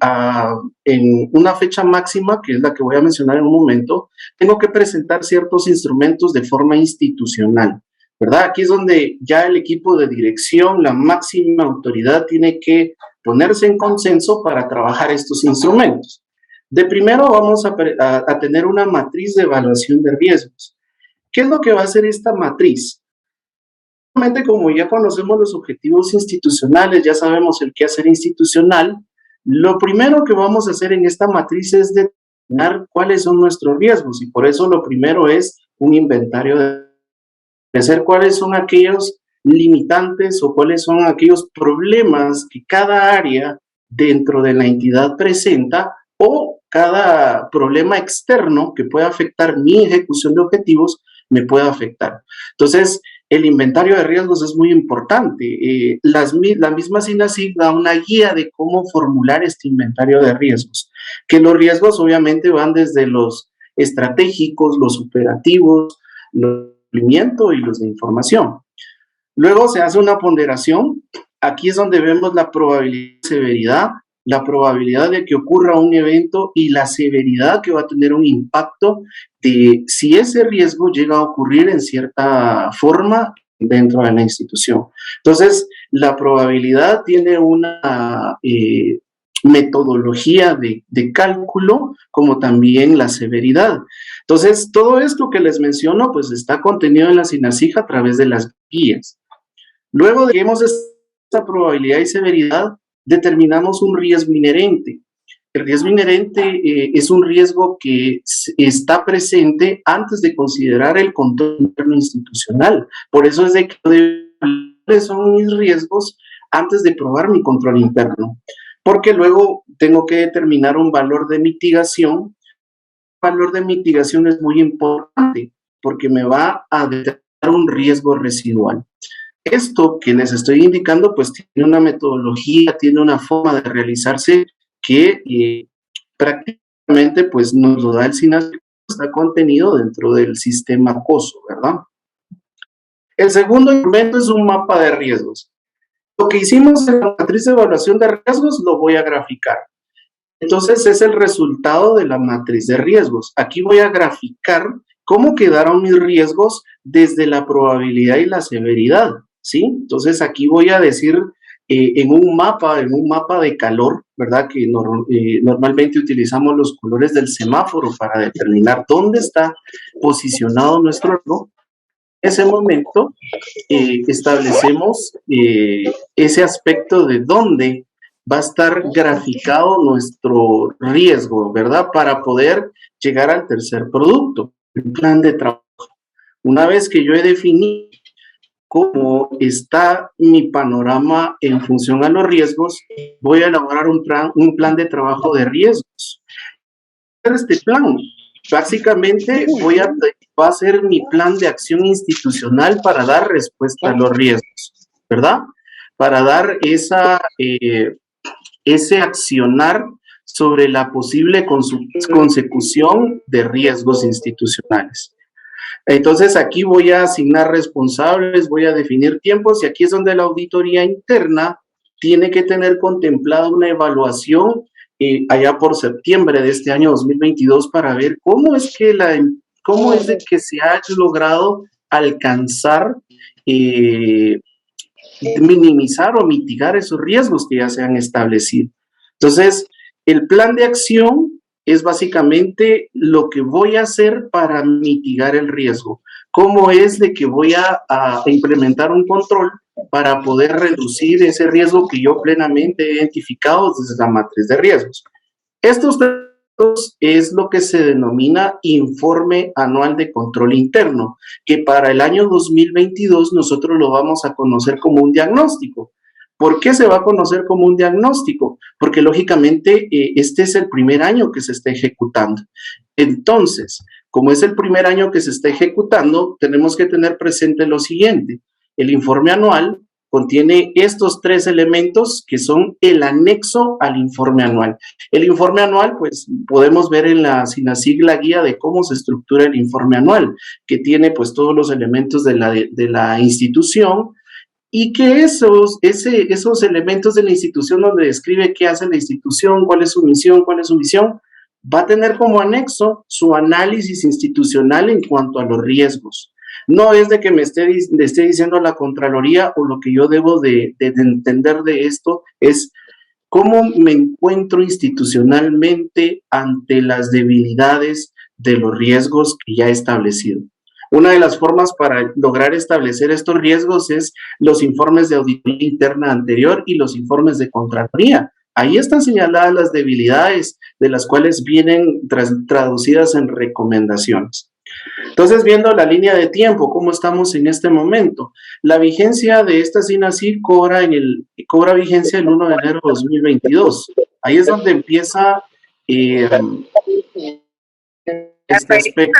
en una fecha máxima, que es la que voy a mencionar en un momento, tengo que presentar ciertos instrumentos de forma institucional, ¿verdad? Aquí es donde ya el equipo de dirección, la máxima autoridad, tiene que ponerse en consenso para trabajar estos instrumentos. De primero vamos a tener una matriz de evaluación de riesgos. ¿Qué es lo que va a hacer esta matriz? Como ya conocemos los objetivos institucionales, ya sabemos el quehacer institucional, lo primero que vamos a hacer en esta matriz es determinar cuáles son nuestros riesgos, y por eso lo primero es un inventario de hacer cuáles son aquellos limitantes o cuáles son aquellos problemas que cada área dentro de la entidad presenta, o cada problema externo que pueda afectar mi ejecución de objetivos me pueda afectar. Entonces, el inventario de riesgos es muy importante. La misma SINASIG da una guía de cómo formular este inventario de riesgos, que los riesgos obviamente van desde los estratégicos, los operativos, los de cumplimiento y los de información. Luego se hace una ponderación. Aquí es donde vemos la probabilidad de severidad, la probabilidad de que ocurra un evento y la severidad que va a tener un impacto de si ese riesgo llega a ocurrir en cierta forma dentro de la institución. Entonces, la probabilidad tiene una metodología de cálculo, como también la severidad. Entonces, todo esto que les menciono, pues está contenido en la SINASIG a través de las guías. Luego de que hemos esta probabilidad y severidad, determinamos un riesgo inherente. El riesgo inherente es un riesgo que está presente antes de considerar el control interno institucional. Por eso es de que cuáles son mis riesgos antes de probar mi control interno. Porque luego tengo que determinar un valor de mitigación. El valor de mitigación es muy importante porque me va a determinar un riesgo residual. Esto que les estoy indicando, pues tiene una metodología, tiene una forma de realizarse que prácticamente pues nos lo da el SINASIG, está contenido dentro del sistema COSO, ¿verdad? El segundo instrumento es un mapa de riesgos. Lo que hicimos en la matriz de evaluación de riesgos lo voy a graficar. Entonces es el resultado de la matriz de riesgos. Aquí voy a graficar cómo quedaron mis riesgos desde la probabilidad y la severidad, ¿sí? Entonces aquí voy a decir en un mapa de calor, ¿verdad? Que normalmente utilizamos los colores del semáforo para determinar dónde está posicionado nuestro riesgo. En ese momento establecemos ese aspecto de dónde va a estar graficado nuestro riesgo, ¿verdad? Para poder llegar al tercer producto, el plan de trabajo. Una vez que yo he definido cómo está mi panorama en función a los riesgos, voy a elaborar un plan de trabajo de riesgos. Este plan, básicamente, va a ser mi plan de acción institucional para dar respuesta a los riesgos, ¿verdad? Para dar ese accionar sobre la posible consecución de riesgos institucionales. Entonces, aquí voy a asignar responsables, voy a definir tiempos, y aquí es donde la auditoría interna tiene que tener contemplada una evaluación allá por septiembre de este año 2022 para ver cómo es de que se ha logrado alcanzar, minimizar o mitigar esos riesgos que ya se han establecido. Entonces, el plan de acción es básicamente lo que voy a hacer para mitigar el riesgo. ¿Cómo es de que voy a implementar un control para poder reducir ese riesgo que yo plenamente he identificado desde la matriz de riesgos? Estos datos es lo que se denomina informe anual de control interno, que para el año 2022 nosotros lo vamos a conocer como un diagnóstico. ¿Por qué se va a conocer como un diagnóstico? Porque lógicamente este es el primer año que se está ejecutando. Entonces, como es el primer año que se está ejecutando, tenemos que tener presente lo siguiente. El informe anual contiene estos tres elementos que son el anexo al informe anual. El informe anual, pues podemos ver en la SINASIG la guía de cómo se estructura el informe anual, que tiene pues todos los elementos de la institución, y que esos elementos de la institución donde describe qué hace la institución, cuál es su misión, cuál es su visión, va a tener como anexo su análisis institucional en cuanto a los riesgos. No es de que me esté diciendo la Contraloría, o lo que yo debo de entender de esto es cómo me encuentro institucionalmente ante las debilidades de los riesgos que ya he establecido. Una de las formas para lograr establecer estos riesgos es los informes de auditoría interna anterior y los informes de Contraloría. Ahí están señaladas las debilidades de las cuales vienen traducidas en recomendaciones. Entonces, viendo la línea de tiempo, cómo estamos en este momento, la vigencia de esta SINASIR cobra vigencia el 1 de enero de 2022. Ahí es donde empieza este aspecto.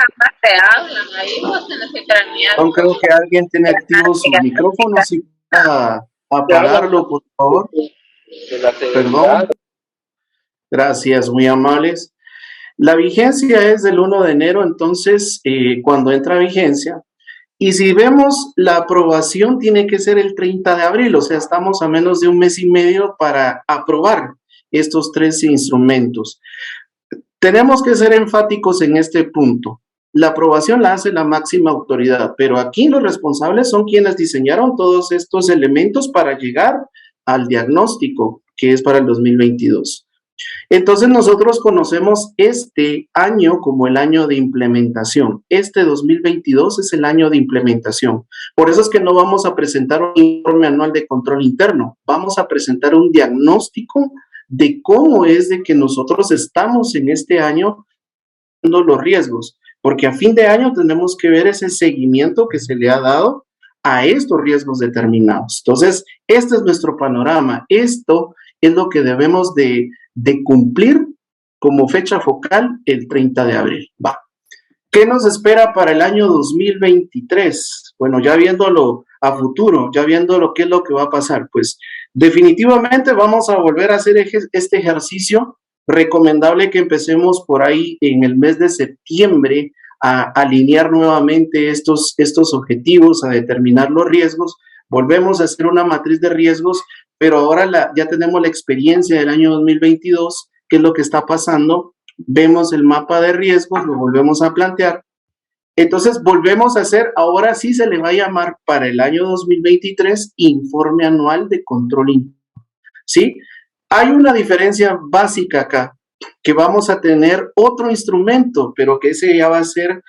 Aunque creo que alguien tiene activo su micrófono, si puede apagarlo, por favor. Perdón. Gracias, muy amables. La vigencia es del 1 de enero, entonces, cuando entra a vigencia. Y si vemos, la aprobación tiene que ser el 30 de abril, o sea, estamos a menos de un mes y medio para aprobar estos 3 instrumentos. Tenemos que ser enfáticos en este punto. La aprobación la hace la máxima autoridad, pero aquí los responsables son quienes diseñaron todos estos elementos para llegar al diagnóstico, que es para el 2022. Entonces nosotros conocemos este año como el año de implementación. Este 2022 es el año de implementación. Por eso es que no vamos a presentar un informe anual de control interno. Vamos a presentar un diagnóstico de cómo es de que nosotros estamos en este año viendo los riesgos. Porque a fin de año tenemos que ver ese seguimiento que se le ha dado a estos riesgos determinados. Entonces, este es nuestro panorama. Esto es lo que debemos de cumplir como fecha focal el 30 de abril. Va. ¿Qué nos espera para el año 2023? Bueno, ya viéndolo a futuro, ya viendo lo que es lo que va a pasar, pues definitivamente vamos a volver a hacer este ejercicio. Recomendable que empecemos por ahí en el mes de septiembre a alinear nuevamente estos objetivos, a determinar los riesgos. Volvemos a hacer una matriz de riesgos, pero ahora ya tenemos la experiencia del año 2022, qué es lo que está pasando, vemos el mapa de riesgos, lo volvemos a plantear. Entonces volvemos a hacer, ahora sí se le va a llamar para el año 2023 informe anual de control interno, ¿sí? Hay una diferencia básica acá, que vamos a tener otro instrumento, pero que ese ya va a ser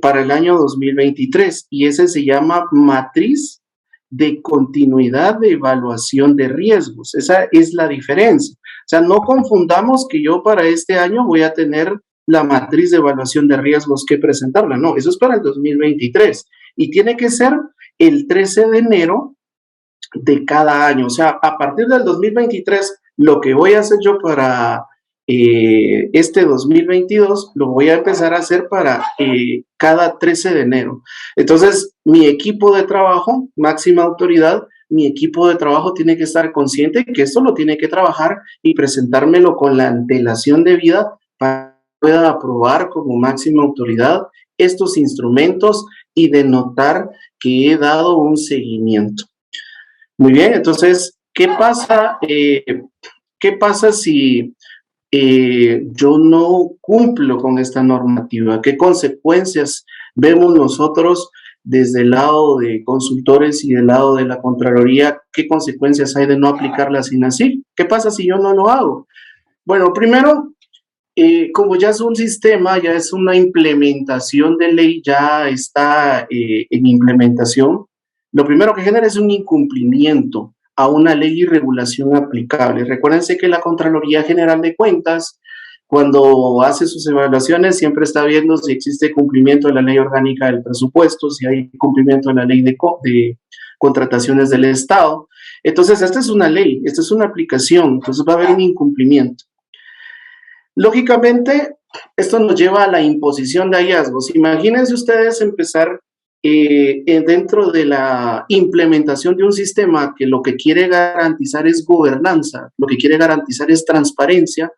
para el año 2023, y ese se llama matriz de continuidad de evaluación de riesgos. Esa es la diferencia. O sea, no confundamos que yo para este año voy a tener la matriz de evaluación de riesgos que presentarla. No, eso es para el 2023. Y tiene que ser el 13 de enero de cada año. O sea, a partir del 2023, lo que voy a hacer yo para este 2022, lo voy a empezar a hacer para cada 13 de enero. Entonces, mi equipo de trabajo, máxima autoridad, mi equipo de trabajo tiene que estar consciente que esto lo tiene que trabajar y presentármelo con la antelación debida para que pueda aprobar como máxima autoridad estos instrumentos y denotar que he dado un seguimiento. Muy bien, entonces, ¿qué pasa si yo no cumplo con esta normativa? ¿Qué consecuencias vemos nosotros desde el lado de consultores y del lado de la Contraloría? ¿Qué consecuencias hay de no aplicar la SINASIR? ¿Qué pasa si yo no lo hago? Bueno, primero, como ya es un sistema, ya es una implementación de ley, ya está en implementación, lo primero que genera es un incumplimiento a una ley y regulación aplicable. Recuérdense que la Contraloría General de Cuentas, cuando hace sus evaluaciones, siempre está viendo si existe cumplimiento de la ley orgánica del presupuesto, si hay cumplimiento de la ley de contrataciones del Estado. Entonces, esta es una ley, esta es una aplicación, entonces va a haber un incumplimiento. Lógicamente, esto nos lleva a la imposición de hallazgos. Imagínense ustedes empezar dentro de la implementación de un sistema que lo que quiere garantizar es gobernanza, lo que quiere garantizar es transparencia,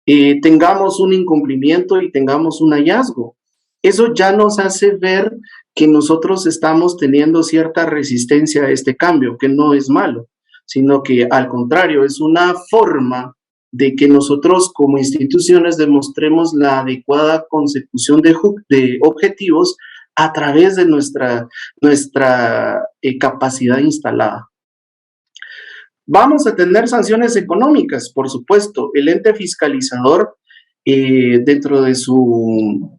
tengamos un incumplimiento y tengamos un hallazgo. Eso ya nos hace ver que nosotros estamos teniendo cierta resistencia a este cambio, que no es malo, sino que al contrario, es una forma de que nosotros como instituciones demostremos la adecuada consecución de objetivos a través de nuestra capacidad instalada. Vamos a tener sanciones económicas, por supuesto. El ente fiscalizador, dentro de su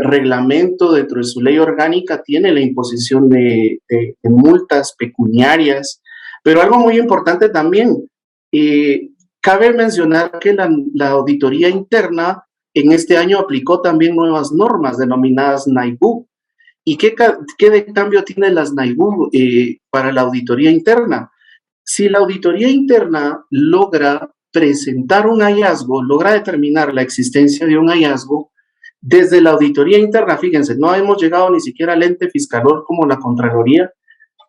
reglamento, dentro de su ley orgánica, tiene la imposición de multas pecuniarias, pero algo muy importante también, cabe mencionar que la auditoría interna en este año aplicó también nuevas normas denominadas NAIBU. ¿Y qué de cambio tiene las NAIBU para la auditoría interna? Si la auditoría interna logra presentar un hallazgo, logra determinar la existencia de un hallazgo, desde la auditoría interna, fíjense, no hemos llegado ni siquiera al ente fiscalor como la Contraloría,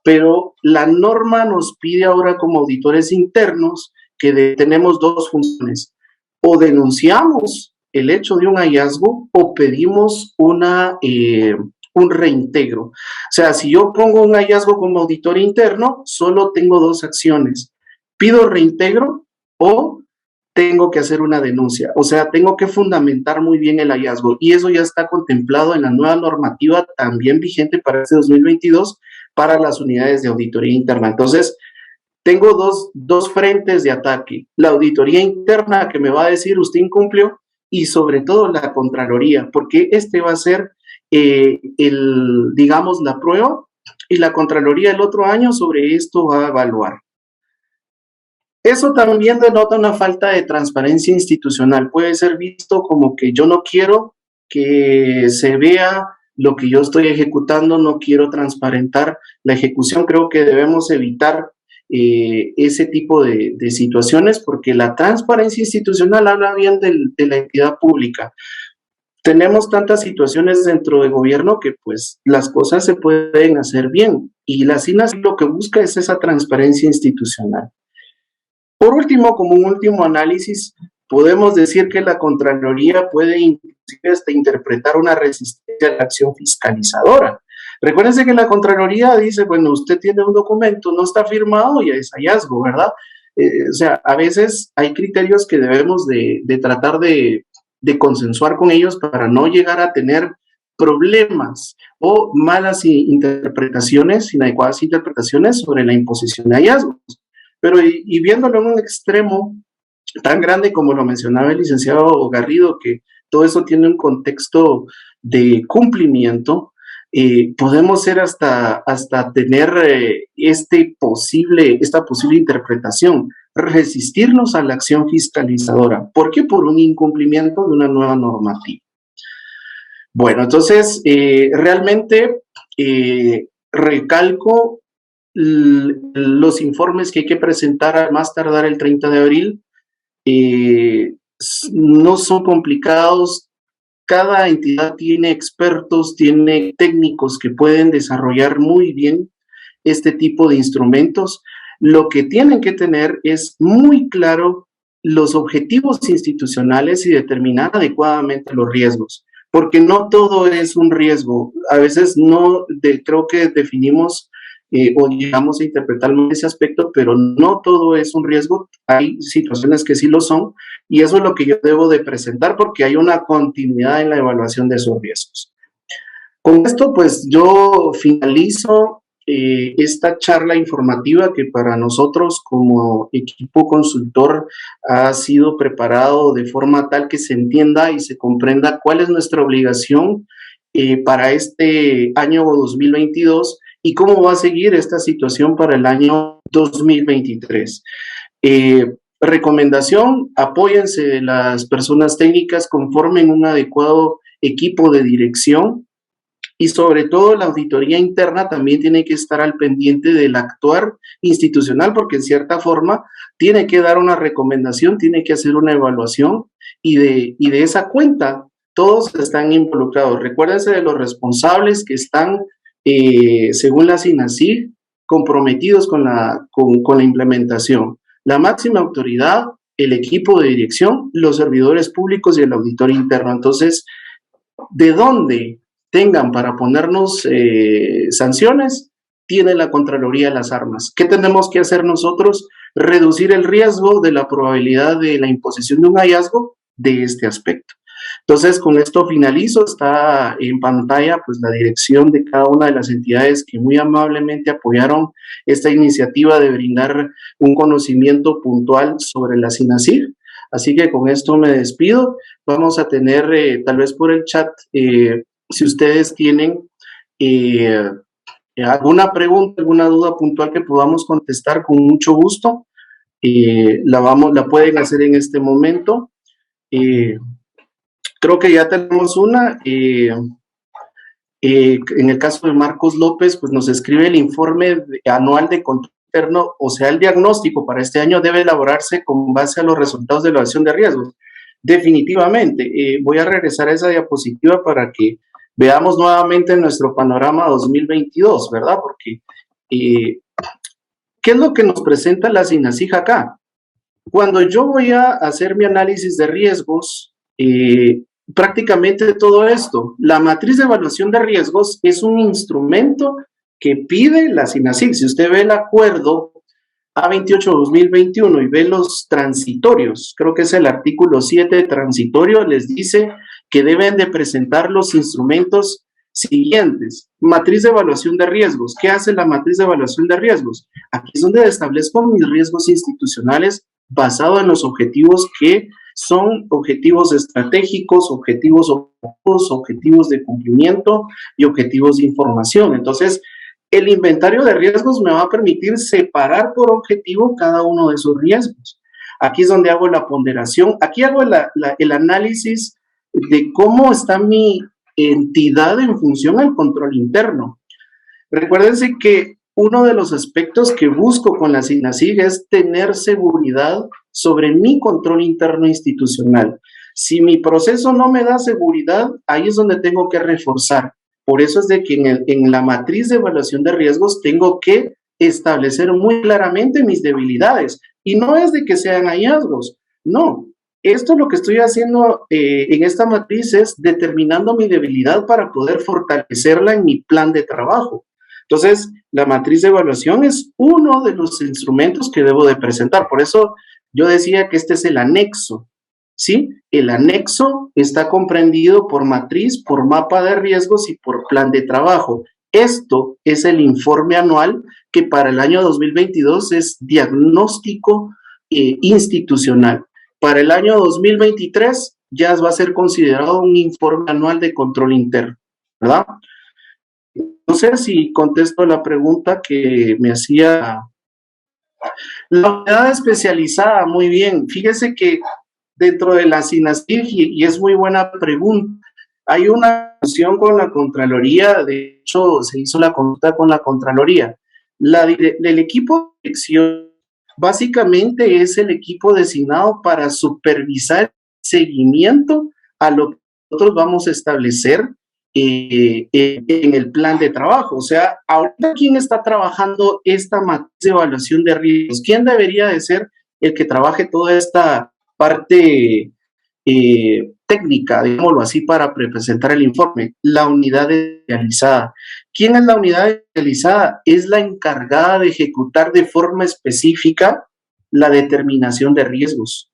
pero la norma nos pide ahora como auditores internos que tenemos dos funciones: o denunciamos el hecho de un hallazgo o pedimos un reintegro. O sea, si yo pongo un hallazgo como auditor interno, solo tengo dos acciones: pido reintegro o tengo que hacer una denuncia. O sea, tengo que fundamentar muy bien el hallazgo, y eso ya está contemplado en la nueva normativa también vigente para este 2022 para las unidades de auditoría interna. Entonces, tengo dos frentes de ataque: la auditoría interna, que me va a decir usted incumplió, y sobre todo la Contraloría, porque este va a ser digamos, la prueba, y la Contraloría el otro año sobre esto va a evaluar. Eso también denota una falta de transparencia institucional. Puede ser visto como que yo no quiero que se vea lo que yo estoy ejecutando, no quiero transparentar la ejecución. Creo que debemos evitar ese tipo de situaciones, porque la transparencia institucional habla bien de la entidad pública. Tenemos tantas situaciones dentro del gobierno que pues las cosas se pueden hacer bien, y la SINASS lo que busca es esa transparencia institucional. Por último, como un último análisis, podemos decir que la Contraloría puede inclusive hasta interpretar una resistencia a la acción fiscalizadora. Recuérdense que la Contraloría dice, bueno, usted tiene un documento, no está firmado, y es hallazgo, ¿verdad? O sea, a veces hay criterios que debemos de tratar de consensuar con ellos para no llegar a tener problemas o malas interpretaciones, inadecuadas interpretaciones sobre la imposición de hallazgos. Pero y viéndolo en un extremo tan grande como lo mencionaba el licenciado Garrido, que todo eso tiene un contexto de cumplimiento, podemos ser hasta tener esta posible interpretación, resistirnos a la acción fiscalizadora. ¿Por qué? Por un incumplimiento de una nueva normativa. Bueno, entonces, realmente recalco los informes que hay que presentar a más tardar el 30 de abril. No son complicados. Cada entidad tiene expertos, tiene técnicos que pueden desarrollar muy bien este tipo de instrumentos. Lo que tienen que tener es muy claro los objetivos institucionales y determinar adecuadamente los riesgos, porque no todo es un riesgo. A veces creo que definimos o llegamos a interpretar ese aspecto, pero no todo es un riesgo. Hay situaciones que sí lo son, y eso es lo que yo debo de presentar, porque hay una continuidad en la evaluación de esos riesgos. Con esto, pues, yo finalizo esta charla informativa que para nosotros como equipo consultor ha sido preparado de forma tal que se entienda y se comprenda cuál es nuestra obligación para este año 2022 y cómo va a seguir esta situación para el año 2023. Recomendación: apóyense de las personas técnicas, conformen un adecuado equipo de dirección, y sobre todo la auditoría interna también tiene que estar al pendiente del actuar institucional, porque en cierta forma tiene que dar una recomendación, tiene que hacer una evaluación, y de esa cuenta todos están involucrados. Recuérdense de los responsables que están, según la SINASIG, comprometidos con la implementación: la máxima autoridad, el equipo de dirección, los servidores públicos y el auditor interno. Entonces, ¿de dónde tengan para ponernos sanciones, tiene la Contraloría las armas. ¿Qué tenemos que hacer nosotros? Reducir el riesgo de la probabilidad de la imposición de un hallazgo de este aspecto. Entonces, con esto finalizo. Está en pantalla pues la dirección de cada una de las entidades que muy amablemente apoyaron esta iniciativa de brindar un conocimiento puntual sobre la SINASIG. Así que con esto me despido. Vamos a tener tal vez por el chat, si ustedes tienen alguna pregunta, alguna duda puntual que podamos contestar, con mucho gusto, la pueden hacer en este momento. Creo que ya tenemos una. En el caso de Marcos López, pues nos escribe el informe anual de control interno, o sea, el diagnóstico para este año debe elaborarse con base a los resultados de evaluación de riesgos. Definitivamente. Voy a regresar a esa diapositiva para que veamos nuevamente nuestro panorama 2022, ¿verdad? Porque, ¿qué es lo que nos presenta la SINASIG acá? Cuando yo voy a hacer mi análisis de riesgos, prácticamente todo esto, la matriz de evaluación de riesgos es un instrumento que pide la SINASIG. Si usted ve el acuerdo A28-2021 y ve los transitorios, creo que es el artículo 7 transitorio, les dice que deben de presentar los instrumentos siguientes. Matriz de evaluación de riesgos. ¿Qué hace la matriz de evaluación de riesgos? Aquí es donde establezco mis riesgos institucionales basado en los objetivos que son objetivos estratégicos, objetivos de cumplimiento y objetivos de información. Entonces, el inventario de riesgos me va a permitir separar por objetivo cada uno de esos riesgos. Aquí es donde hago la ponderación. Aquí hago el análisis de cómo está mi entidad en función al control interno. Recuérdense que uno de los aspectos que busco con la SINASIG es tener seguridad sobre mi control interno institucional. Si mi proceso no me da seguridad, ahí es donde tengo que reforzar. Por eso es de que en la matriz de evaluación de riesgos tengo que establecer muy claramente mis debilidades. Y no es de que sean hallazgos, no. Esto lo que estoy haciendo en esta matriz es determinando mi debilidad para poder fortalecerla en mi plan de trabajo. Entonces, la matriz de evaluación es uno de los instrumentos que debo de presentar. Por eso yo decía que este es el anexo, ¿sí? El anexo está comprendido por matriz, por mapa de riesgos y por plan de trabajo. Esto es el informe anual que para el año 2022 es diagnóstico institucional. Para el año 2023 ya va a ser considerado un informe anual de control interno, ¿verdad? No sé si contesto la pregunta que me hacía la unidad especializada. Muy bien, fíjese que dentro de la SINASIG, y es muy buena pregunta, hay una función con la Contraloría. De hecho, se hizo la consulta con la Contraloría. El equipo de dirección básicamente es el equipo designado para supervisar seguimiento a lo que nosotros vamos a establecer en el plan de trabajo. O sea, ahorita, ¿quién está trabajando esta matriz de evaluación de riesgos? ¿Quién debería de ser el que trabaje toda esta parte técnica, digámoslo así, para presentar el informe? La unidad especializada. ¿Quién es la unidad especializada? Es la encargada de ejecutar de forma específica la determinación de riesgos.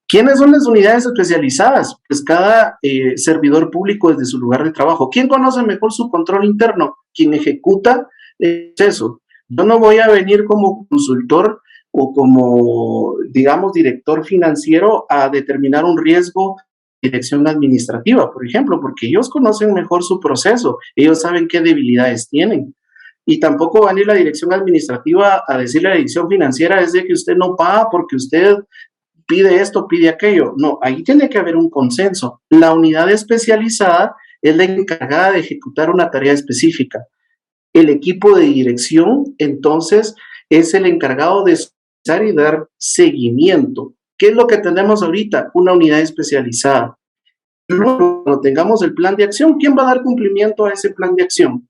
¿Quiénes son las unidades especializadas? Pues cada servidor público desde su lugar de trabajo. ¿Quién conoce mejor su control interno? Quien ejecuta el proceso. Yo no voy a venir como consultor o como, digamos, director financiero a determinar un riesgo de dirección administrativa, por ejemplo, porque ellos conocen mejor su proceso, ellos saben qué debilidades tienen. Y tampoco va a ir la dirección administrativa a decirle a la dirección financiera es de que usted no paga porque usted pide esto, pide aquello. No, ahí tiene que haber un consenso. La unidad especializada es la encargada de ejecutar una tarea específica. El equipo de dirección, entonces, es el encargado de y dar seguimiento. ¿Qué es lo que tenemos ahorita? Una unidad especializada. Luego, cuando tengamos el plan de acción, ¿quién va a dar cumplimiento a ese plan de acción?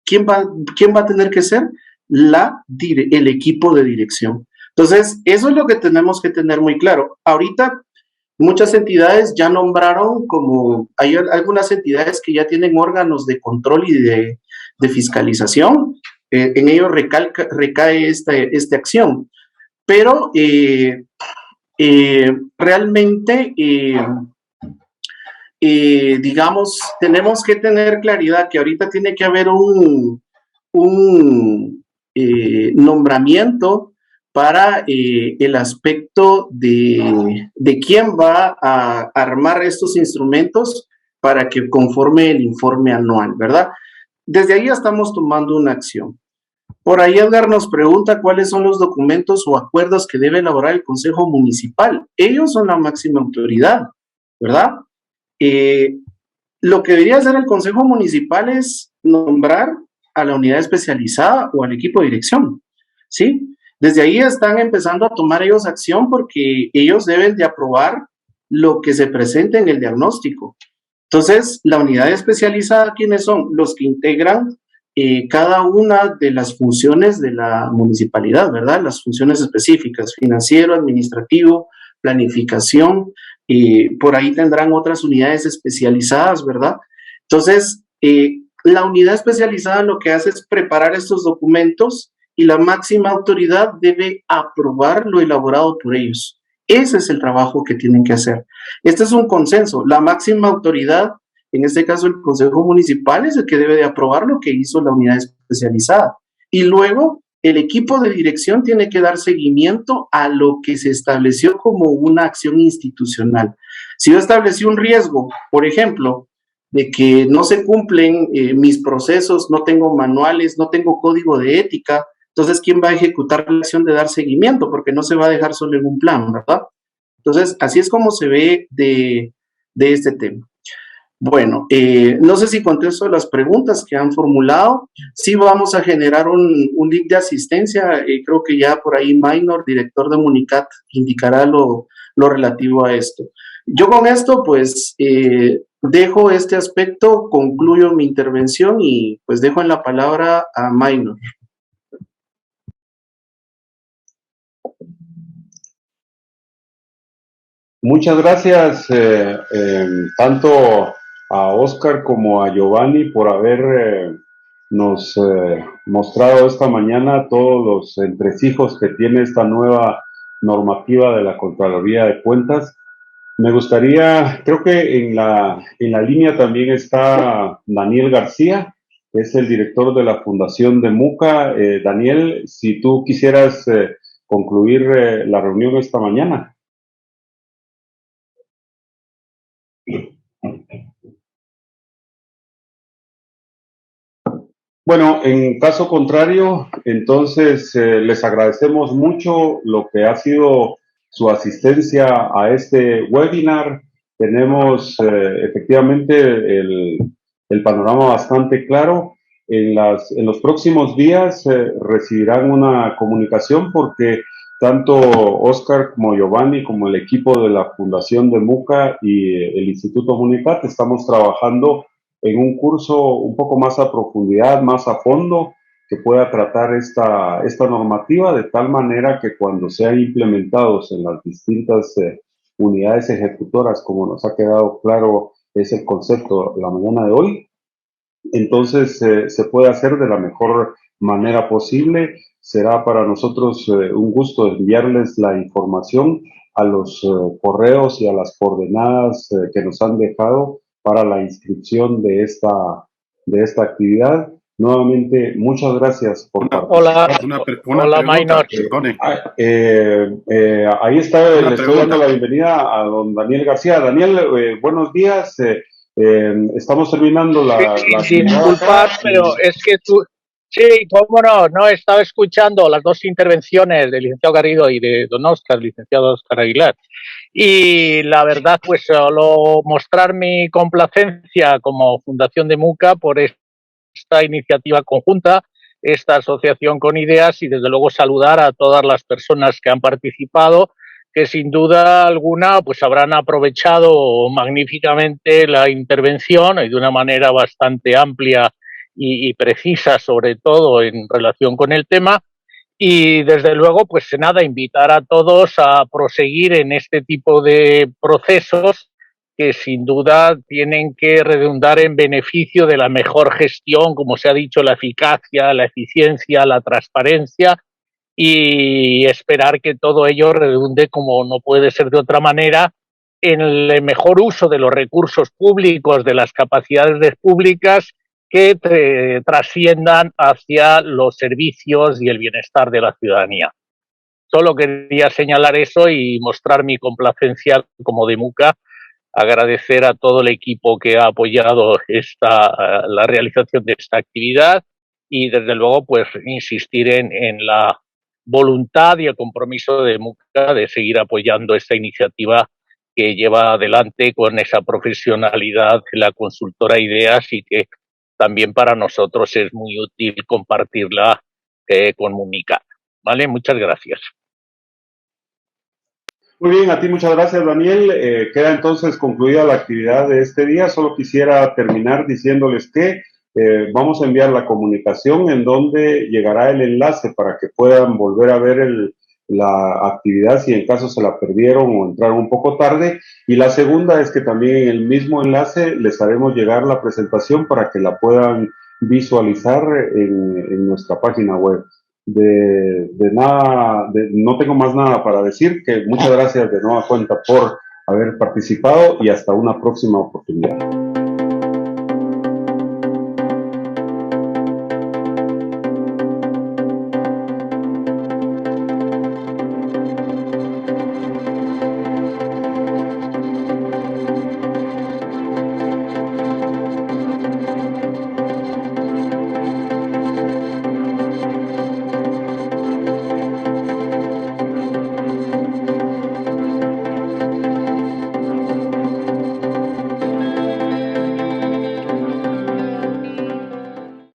¿Quién va a tener que ser? El equipo de dirección. Entonces, eso es lo que tenemos que tener muy claro. Ahorita muchas entidades ya nombraron hay algunas entidades que ya tienen órganos de control y de fiscalización, en ellos recae esta acción, pero realmente, digamos, tenemos que tener claridad que ahorita tiene que haber un nombramiento para el aspecto de quién va a armar estos instrumentos para que conforme el informe anual, ¿verdad? Desde ahí ya estamos tomando una acción. Por ahí Edgar nos pregunta cuáles son los documentos o acuerdos que debe elaborar el Consejo Municipal. Ellos son la máxima autoridad, ¿verdad? Lo que debería hacer el Consejo Municipal es nombrar a la unidad especializada o al equipo de dirección, ¿sí? Desde ahí están empezando a tomar ellos acción porque ellos deben de aprobar lo que se presente en el diagnóstico. Entonces, la unidad especializada, ¿quiénes son? Los que integran cada una de las funciones de la municipalidad, ¿verdad? Las funciones específicas, financiero, administrativo, planificación, por ahí tendrán otras unidades especializadas, ¿verdad? Entonces, la unidad especializada lo que hace es preparar estos documentos y la máxima autoridad debe aprobar lo elaborado por ellos. Ese es el trabajo que tienen que hacer. Este es un consenso. La máxima autoridad, en este caso el Consejo Municipal, es el que debe de aprobar lo que hizo la unidad especializada. Y luego el equipo de dirección tiene que dar seguimiento a lo que se estableció como una acción institucional. Si yo establecí un riesgo, por ejemplo, de que no se cumplen mis procesos, no tengo manuales, no tengo código de ética, entonces, ¿quién va a ejecutar la acción de dar seguimiento? Porque no se va a dejar solo en un plan, ¿verdad? Entonces, así es como se ve de este tema. Bueno, no sé si contesto las preguntas que han formulado. Sí vamos a generar un link de asistencia. Creo que ya por ahí Minor, director de Municat, indicará lo relativo a esto. Yo con esto, pues, dejo este aspecto, concluyo mi intervención y pues dejo en la palabra a Minor. Muchas gracias tanto a Oscar como a Giovanni por haber nos mostrado esta mañana todos los entresijos que tiene esta nueva normativa de la Contraloría de Cuentas. Me gustaría, creo que en la línea también está Daniel García, que es el director de la Fundación de MUCA. Daniel, si tú quisieras concluir la reunión esta mañana. Bueno, en caso contrario, entonces les agradecemos mucho lo que ha sido su asistencia a este webinar. Tenemos efectivamente el panorama bastante claro. En los próximos días recibirán una comunicación porque tanto Oscar como Giovanni como el equipo de la Fundación de MUCA y el Instituto Municat estamos trabajando en un curso un poco más a profundidad, más a fondo, que pueda tratar esta normativa de tal manera que cuando sean implementados en las distintas unidades ejecutoras, como nos ha quedado claro es el concepto la mañana de hoy, entonces se puede hacer de la mejor manera posible. Será para nosotros un gusto enviarles la información a los correos y a las coordenadas que nos han dejado para la inscripción de esta actividad. Nuevamente, muchas gracias por participar. Hola, Minor. Ahí está, le estoy dando la bienvenida a don Daniel García. Daniel, buenos días. Estamos terminando disculpad, pero es que tú... Sí, cómo no, he estado escuchando las dos intervenciones del licenciado Garrido y de don Oscar, licenciado Oscar Aguilar. Y la verdad, pues solo mostrar mi complacencia como Fundación de MUCA por esta iniciativa conjunta, esta asociación con ideas y desde luego saludar a todas las personas que han participado, que sin duda alguna pues habrán aprovechado magníficamente la intervención y de una manera bastante amplia y precisa, sobre todo en relación con el tema. Y desde luego, pues nada, invitar a todos a proseguir en este tipo de procesos que sin duda tienen que redundar en beneficio de la mejor gestión, como se ha dicho, la eficacia, la eficiencia, la transparencia, y esperar que todo ello redunde, como no puede ser de otra manera, en el mejor uso de los recursos públicos, de las capacidades públicas que trasciendan hacia los servicios y el bienestar de la ciudadanía. Solo quería señalar eso y mostrar mi complacencia como de Muca, agradecer a todo el equipo que ha apoyado la realización de esta actividad y desde luego pues insistir en la voluntad y el compromiso de Muca de seguir apoyando esta iniciativa que lleva adelante con esa profesionalidad la consultora Ideas y que también para nosotros es muy útil compartirla con Municat. ¿Vale? Muchas gracias. Muy bien, a ti muchas gracias, Daniel. Queda entonces concluida la actividad de este día. Solo quisiera terminar diciéndoles que vamos a enviar la comunicación en donde llegará el enlace para que puedan volver a ver la actividad si en caso se la perdieron o entraron un poco tarde. Y la segunda es que también en el mismo enlace les haremos llegar la presentación para que la puedan visualizar en nuestra página web. No tengo más nada para decir, que muchas gracias de nueva cuenta por haber participado y hasta una próxima oportunidad.